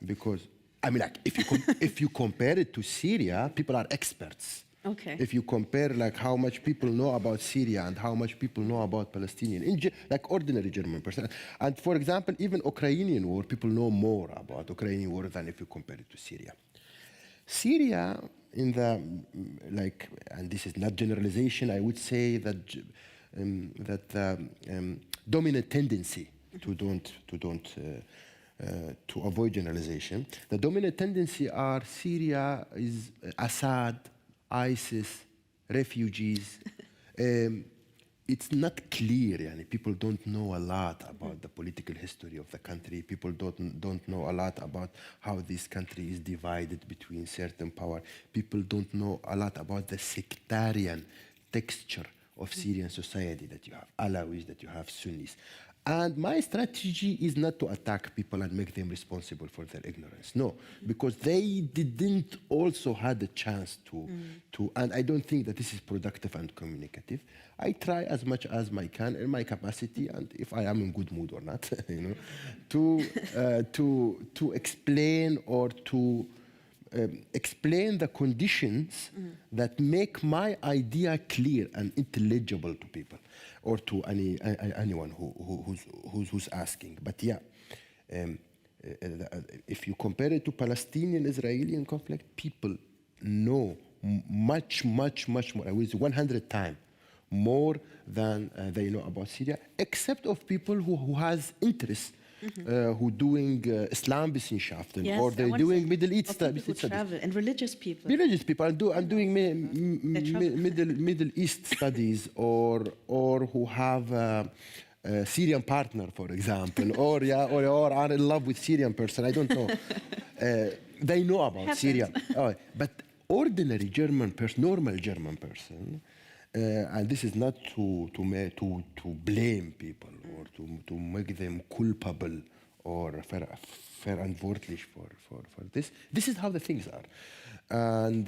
Because, I mean, like, if you compare it to Syria, people are experts. Okay. If you compare like how much people know about Syria and how much people know about Palestinian, like ordinary German person, and for example, even Ukrainian war, people know more about Ukrainian war than if you compare it to Syria. Syria, in the and this is not generalization, I would say that the dominant tendency to avoid generalization, the dominant tendency are Syria is Assad, ISIS, refugees. It's not clear. People don't know a lot about the political history of the country. People don't know a lot about how this country is divided between certain power. People don't know a lot about the sectarian texture of Syrian society, that you have Alawis, that you have Sunnis. And my strategy is not to attack people and make them responsible for their ignorance. No, because they didn't also had a chance to, and I don't think that this is productive and communicative. I try as much as I can in my capacity, and if I am in good mood or not, to explain or to explain the conditions that make my idea clear and intelligible to people, or to anyone who's asking. But yeah, if you compare it to Palestinian-Israeli conflict, people know much more, I would say 100 times more than they know about Syria, except of people who has interest, who doing Islamwissenschaften, Yes, or they're doing Middle East studies. studies. Travel, and religious people. Religious people are doing Middle East studies, or who have a Syrian partner, for example, or are in love with Syrian person. I don't know. They know about Syria, but ordinary German person, normal German person. And this is not to blame people or to make them culpable or verantwortlich for this. This is how the things are, and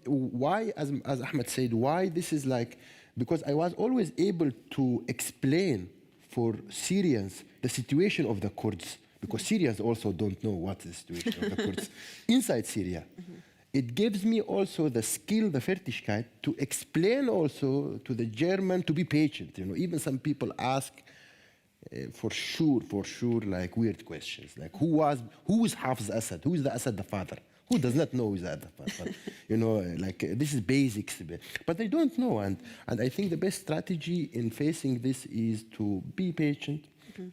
why, as Ahmed said, why this is like, because I was always able to explain for Syrians the situation of the Kurds, because Syrians also don't know what is the situation of the Kurds inside Syria. It gives me also the skill, the Fertigkeit, to explain also to the German to be patient. Even some people ask, for sure, like weird questions, like who is Hafez Assad? Who is the Assad the father? Who does not know who is Assad the father? Like this is basics, but they don't know. And I think the best strategy in facing this is to be patient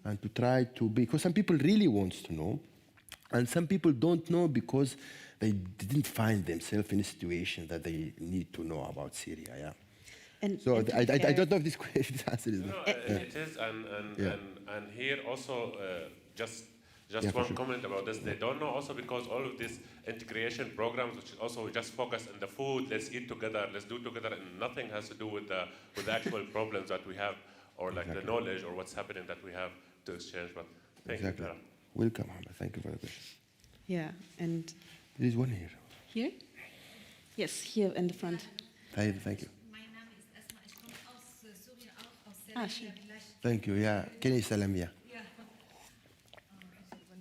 and to try to be, because some people really want to know, and some people don't know because they didn't find themselves in a situation that they need to know about Syria. Yeah. And I don't know if this answer is. No, it is, and here also just one comment about this. They don't know also because all of these integration programs, which also just focus on the food, let's eat together, let's do together, and nothing has to do with the actual problems that we have, or like the knowledge or what's happening that we have to exchange. But thank you, Dara. Welcome, Ahmed. Thank you for the question. Yeah, and there is one here. Here? Yes, here in the front. Thank you. Mein Name ist Esma, ich komme aus Syrien, auch aus Salamia. Schön. Thank you. Ja, kenne ich Salamia.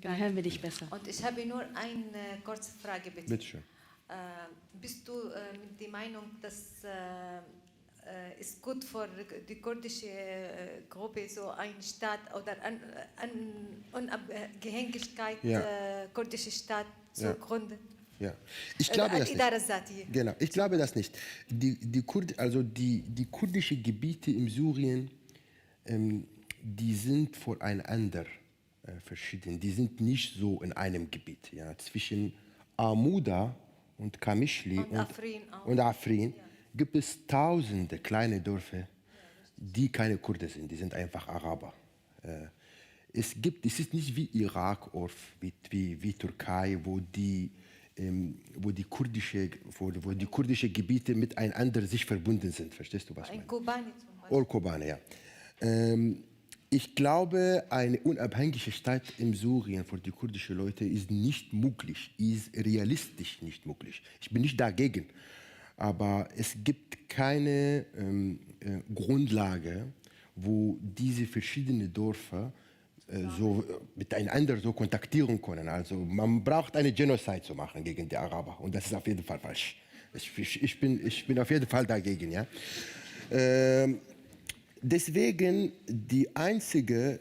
Da hören wir dich besser. Und ich habe nur eine kurze Frage, bitte. Bitte schön. Bist du mit der Meinung, dass es gut für die kurdische Gruppe so ein Staat oder Unabhängigkeit kurdische Staat zu gründen? Ja, ich glaube das nicht. Genau, ich glaube das nicht. Die kurdischen Gebiete in Syrien, die sind voneinander verschieden. Die sind nicht so in einem Gebiet. Ja. Zwischen Amuda und Qamischli und Afrin gibt es tausende kleine Dörfer, die keine Kurden sind. Die sind einfach Araber. Es ist nicht wie Irak oder wie Türkei, wo die kurdische Gebiete miteinander sich verbunden sind. Verstehst du, was ich meine? Kobane zum Beispiel. Kobane, ja. Ich glaube, eine unabhängige Stadt in Syrien für die kurdischen Leute ist nicht möglich, ist realistisch nicht möglich. Ich bin nicht dagegen, aber es gibt keine Grundlage, wo diese verschiedenen Dörfer so miteinander so kontaktieren können. Also man braucht eine Genozid zu machen gegen die Araber, und das ist auf jeden Fall falsch. Ich bin auf jeden Fall dagegen, ja. Deswegen die einzige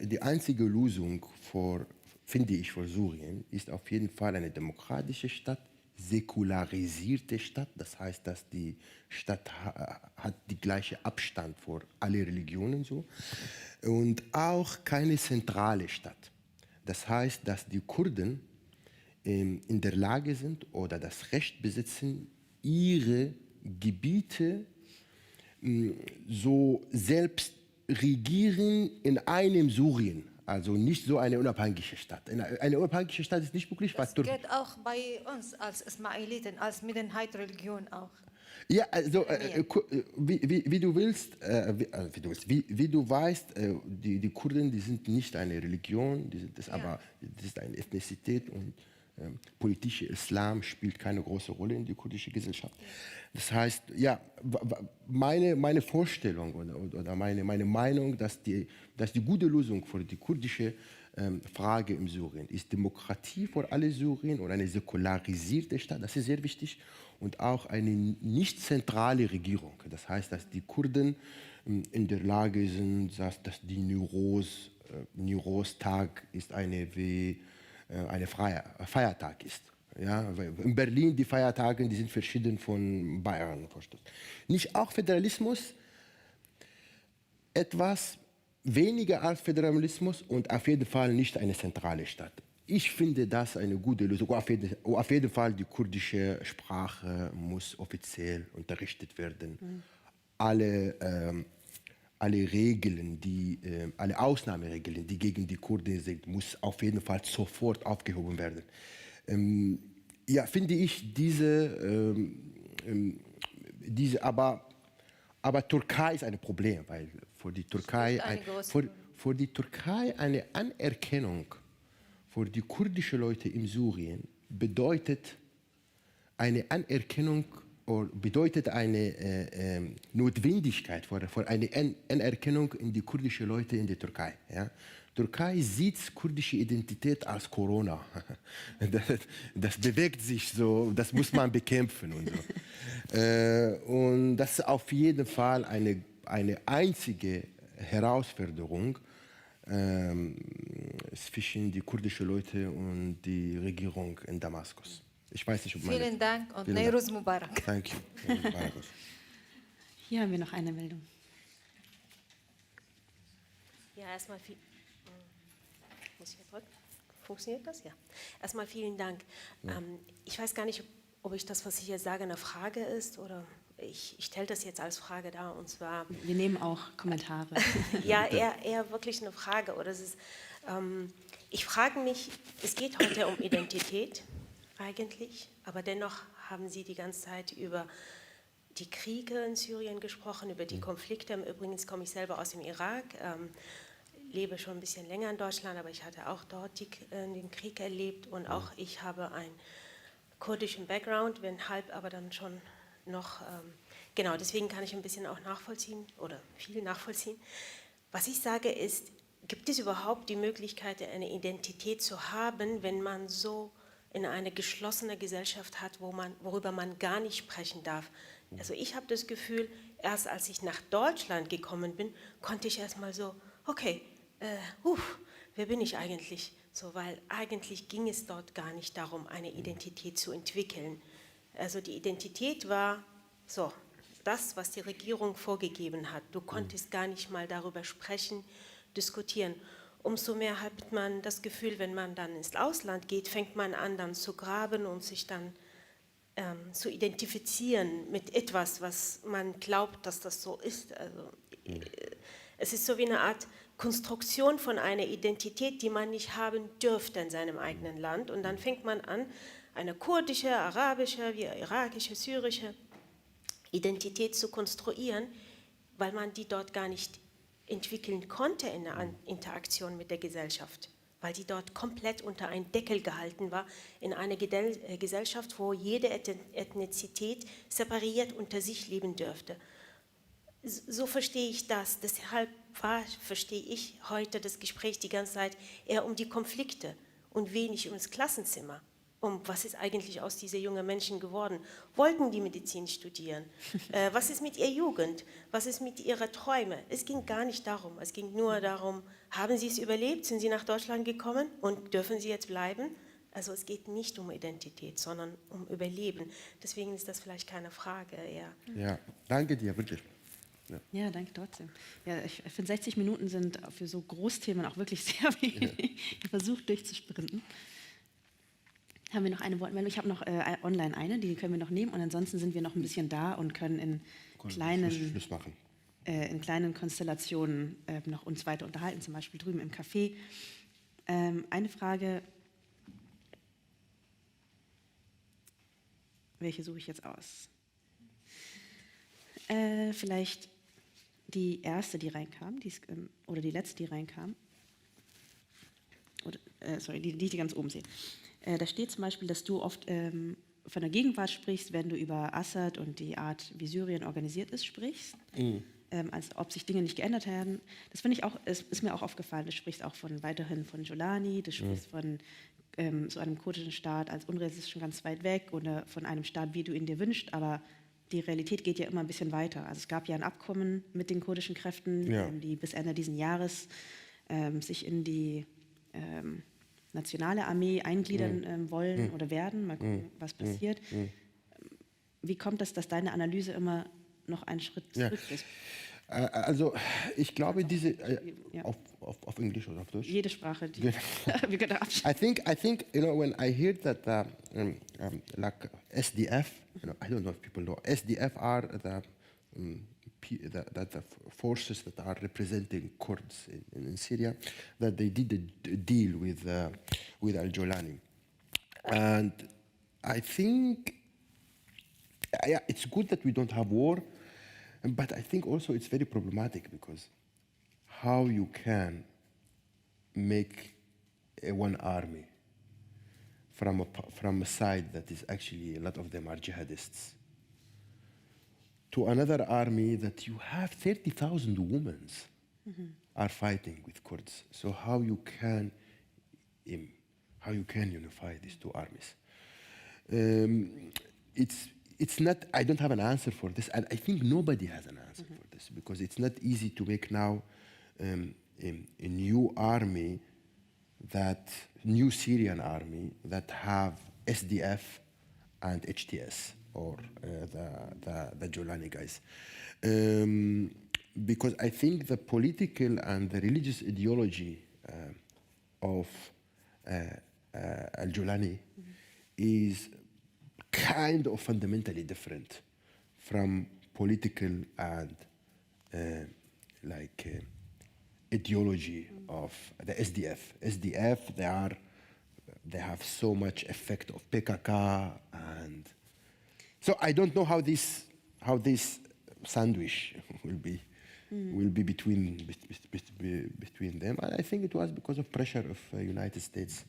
Lösung finde ich, für Syrien ist auf jeden Fall eine demokratische Stadt, säkularisierte Stadt. Das heißt, dass die Stadt hat die gleiche Abstand vor alle Religionen so, und auch keine zentrale Stadt. Das heißt, dass die Kurden in der Lage sind oder das Recht besitzen, ihre Gebiete so selbst regieren in einem Syrien. Also nicht so eine unabhängige Stadt. Eine unabhängige Stadt ist nicht möglich. Das geht auch bei uns als Ismailiten, als Minderheitsreligion auch. Ja, also wie du willst, wie du weißt, die Kurden, die sind nicht eine Religion, aber das ist eine Ethnizität und politischer Islam spielt keine große Rolle in der kurdischen Gesellschaft. Das heißt, ja, meine Vorstellung oder meine Meinung, dass die gute Lösung für die kurdische Frage im Syrien ist Demokratie für alle Syrien und eine säkularisierte Stadt, das ist sehr wichtig, und auch eine nicht zentrale Regierung. Das heißt, dass die Kurden in der Lage sind, dass die Newroz-Tag ist wie ein Feiertag ist. Ja, in Berlin die Feiertage, die sind verschieden von Bayern. Nicht auch Föderalismus, etwas weniger als Föderalismus und auf jeden Fall nicht eine zentrale Stadt. Ich finde das eine gute Lösung. Auf jeden Fall die kurdische Sprache muss offiziell unterrichtet werden. Mhm. Alle Regeln, alle Ausnahmeregeln, die gegen die Kurden sind, muss auf jeden Fall sofort aufgehoben werden. Ja, finde ich aber Türkei ist ein Problem, weil für die Türkei eine Anerkennung für die kurdischen Leute in Syrien bedeutet eine Anerkennung oder bedeutet eine Notwendigkeit für eine Anerkennung in die kurdischen Leute in der Türkei. Ja? Türkei sieht kurdische Identität als Corona. Das bewegt sich so, das muss man bekämpfen und so. Und das ist auf jeden Fall eine einzige Herausforderung zwischen die kurdischen Leute und die Regierung in Damaskus. Ich weiß nicht, ob Vielen Dank und Neiruz Mubarak. Thank you. Hier haben wir noch eine Meldung. Ja, erstmal muss ich drücken? Funktioniert das? Ja. Erstmal vielen Dank. Ja. Ich weiß gar nicht, ob ich das, was ich hier sage, eine Frage ist oder ich stelle das jetzt als Frage dar und zwar... Wir nehmen auch Kommentare. Ja, eher wirklich eine Frage. Oder es ist, ich frage mich, es geht heute um Identität eigentlich, aber dennoch haben Sie die ganze Zeit über die Kriege in Syrien gesprochen, über die Konflikte. Übrigens komme ich selber aus dem Irak, lebe schon ein bisschen länger in Deutschland, aber ich hatte auch dort den Krieg erlebt und auch ich habe einen kurdischen Background, bin halb aber dann schon noch, genau, deswegen kann ich ein bisschen auch nachvollziehen oder viel nachvollziehen. Was ich sage ist, gibt es überhaupt die Möglichkeit, eine Identität zu haben, wenn man so in eine geschlossene Gesellschaft hat, worüber man gar nicht sprechen darf? Also ich habe das Gefühl, erst als ich nach Deutschland gekommen bin, konnte ich erst mal so, okay, wer bin ich eigentlich? So, weil eigentlich ging es dort gar nicht darum, eine Identität zu entwickeln. Also die Identität war so, das, was die Regierung vorgegeben hat. Du konntest gar nicht mal darüber sprechen, diskutieren. Umso mehr hat man das Gefühl, wenn man dann ins Ausland geht, fängt man an, dann zu graben und sich dann zu identifizieren mit etwas, was man glaubt, dass das so ist. Also, es ist so wie eine Art Konstruktion von einer Identität, die man nicht haben dürfte in seinem eigenen Land. Und dann fängt man an, eine kurdische, arabische, wie irakische, syrische Identität zu konstruieren, weil man die dort gar nicht entwickeln konnte in der Interaktion mit der Gesellschaft, weil die dort komplett unter einen Deckel gehalten war, in einer Gesellschaft, wo jede Ethnizität separiert unter sich leben dürfte. So verstehe ich das. Deshalb verstehe ich heute das Gespräch die ganze Zeit eher um die Konflikte und wenig um das Klassenzimmer. Was ist eigentlich aus diesen jungen Menschen geworden? Wollten die Medizin studieren? Was ist mit ihrer Jugend? Was ist mit ihren Träumen? Es ging gar nicht darum. Es ging nur darum, haben sie es überlebt? Sind sie nach Deutschland gekommen und dürfen sie jetzt bleiben? Also es geht nicht um Identität, sondern um Überleben. Deswegen ist das vielleicht keine Frage eher. Ja, danke dir, wirklich. Ja, danke trotzdem. Ja, ich finde, 60 Minuten sind für so Großthemen auch wirklich sehr wenig. Ich versuche durchzusprinten. Haben wir noch eine Wortmeldung? Ich habe noch online eine, die können wir noch nehmen. Und ansonsten sind wir noch ein bisschen da und können in kleinen Konstellationen noch uns weiter unterhalten, zum Beispiel drüben im Café. Eine Frage, welche suche ich jetzt aus? Vielleicht die erste, die reinkam, oder die letzte, die reinkam. Oder, die ich ganz oben sehe. Da steht zum Beispiel, dass du oft von der Gegenwart sprichst, wenn du über Assad und die Art, wie Syrien organisiert ist, sprichst. Als ob sich Dinge nicht geändert haben. Das finde ich auch, ist mir auch aufgefallen. Du sprichst auch weiterhin von Jolani, du sprichst von so einem kurdischen Staat als unrealistisch schon ganz weit weg oder von einem Staat, wie du ihn dir wünschst, aber die Realität geht ja immer ein bisschen weiter. Also es gab ja ein Abkommen mit den kurdischen Kräften, die bis Ende dieses Jahres sich in die nationale Armee eingliedern wollen oder werden. Mal gucken, was passiert. Wie kommt es, dass deine Analyse immer noch einen Schritt zurück ist? Also ich glaube, diese auf Englisch oder auf Deutsch? Jede Sprache, die wir können I think when I hear that like SDF, I don't know if people know, SDF are the forces that are representing Kurds in Syria, that they did a deal with Al-Jolani, and I think it's good that we don't have war. But I think also it's very problematic because how you can make one army from a side that is actually, a lot of them are jihadists, to another army that you have 30,000 women are fighting with Kurds. So how you can unify these two armies? It's not, I don't have an answer for this, and I think nobody has an answer for this, because it's not easy to make now a new army, new Syrian army that have SDF and HTS, or the Jolani guys. Because I think the political and the religious ideology of Al-Jolani is kind of fundamentally different from political and ideology of the SDF. SDF, they have so much effect of PKK, and so I don't know how this sandwich will be between them. And I think it was because of pressure of United States.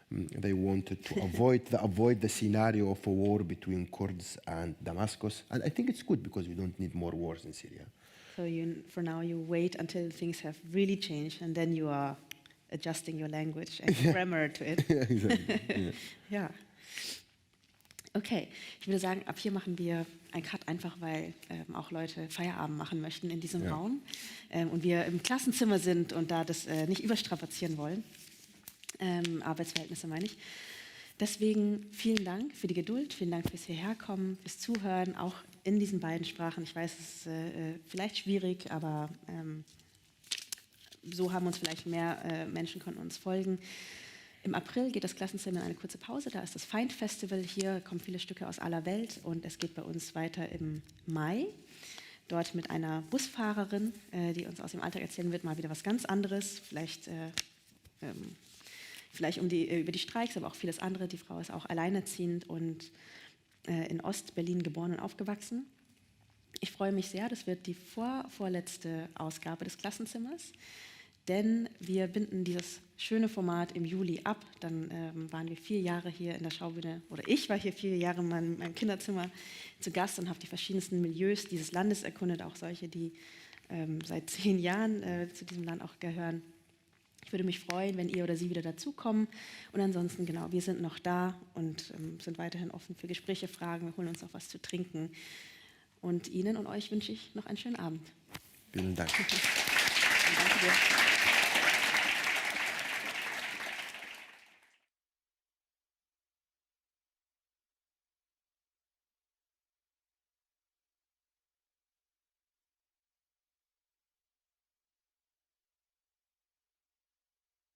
They wanted to avoid the scenario of a war between Kurds and Damascus, and I think it's good because we don't need more wars in Syria. So for now you wait until things have really changed, and then you are adjusting your language and grammar to it. Yeah, exactly. Ja. Okay, ich würde sagen, ab hier machen wir einen Cut, einfach weil auch Leute Feierabend machen möchten in diesem Raum und wir im Klassenzimmer sind und da das nicht überstrapazieren wollen. Arbeitsverhältnisse meine ich. Deswegen vielen Dank für die Geduld, vielen Dank fürs Hierherkommen, fürs Zuhören, auch in diesen beiden Sprachen. Ich weiß, es ist vielleicht schwierig, aber so haben uns vielleicht mehr Menschen konnten uns folgen. Im April geht das Klassenzimmer in eine kurze Pause, da ist das Feind-Festival, hier kommen viele Stücke aus aller Welt und es geht bei uns weiter im Mai. Dort mit einer Busfahrerin, die uns aus dem Alltag erzählen wird, mal wieder was ganz anderes, vielleicht über die Streiks, aber auch vieles andere. Die Frau ist auch alleinerziehend und in Ost-Berlin geboren und aufgewachsen. Ich freue mich sehr, das wird die vorletzte Ausgabe des Klassenzimmers, denn wir binden dieses schöne Format im Juli ab. Dann waren wir 4 Jahre hier in der Schaubühne, oder ich war hier 4 Jahre in meinem Kinderzimmer zu Gast und habe die verschiedensten Milieus dieses Landes erkundet, auch solche, die seit 10 Jahren zu diesem Land auch gehören. Ich würde mich freuen, wenn ihr oder sie wieder dazukommen. Und ansonsten, genau, wir sind noch da und sind weiterhin offen für Gespräche, Fragen. Wir holen uns auch was zu trinken. Und Ihnen und euch wünsche ich noch einen schönen Abend. Vielen Dank. Danke dir.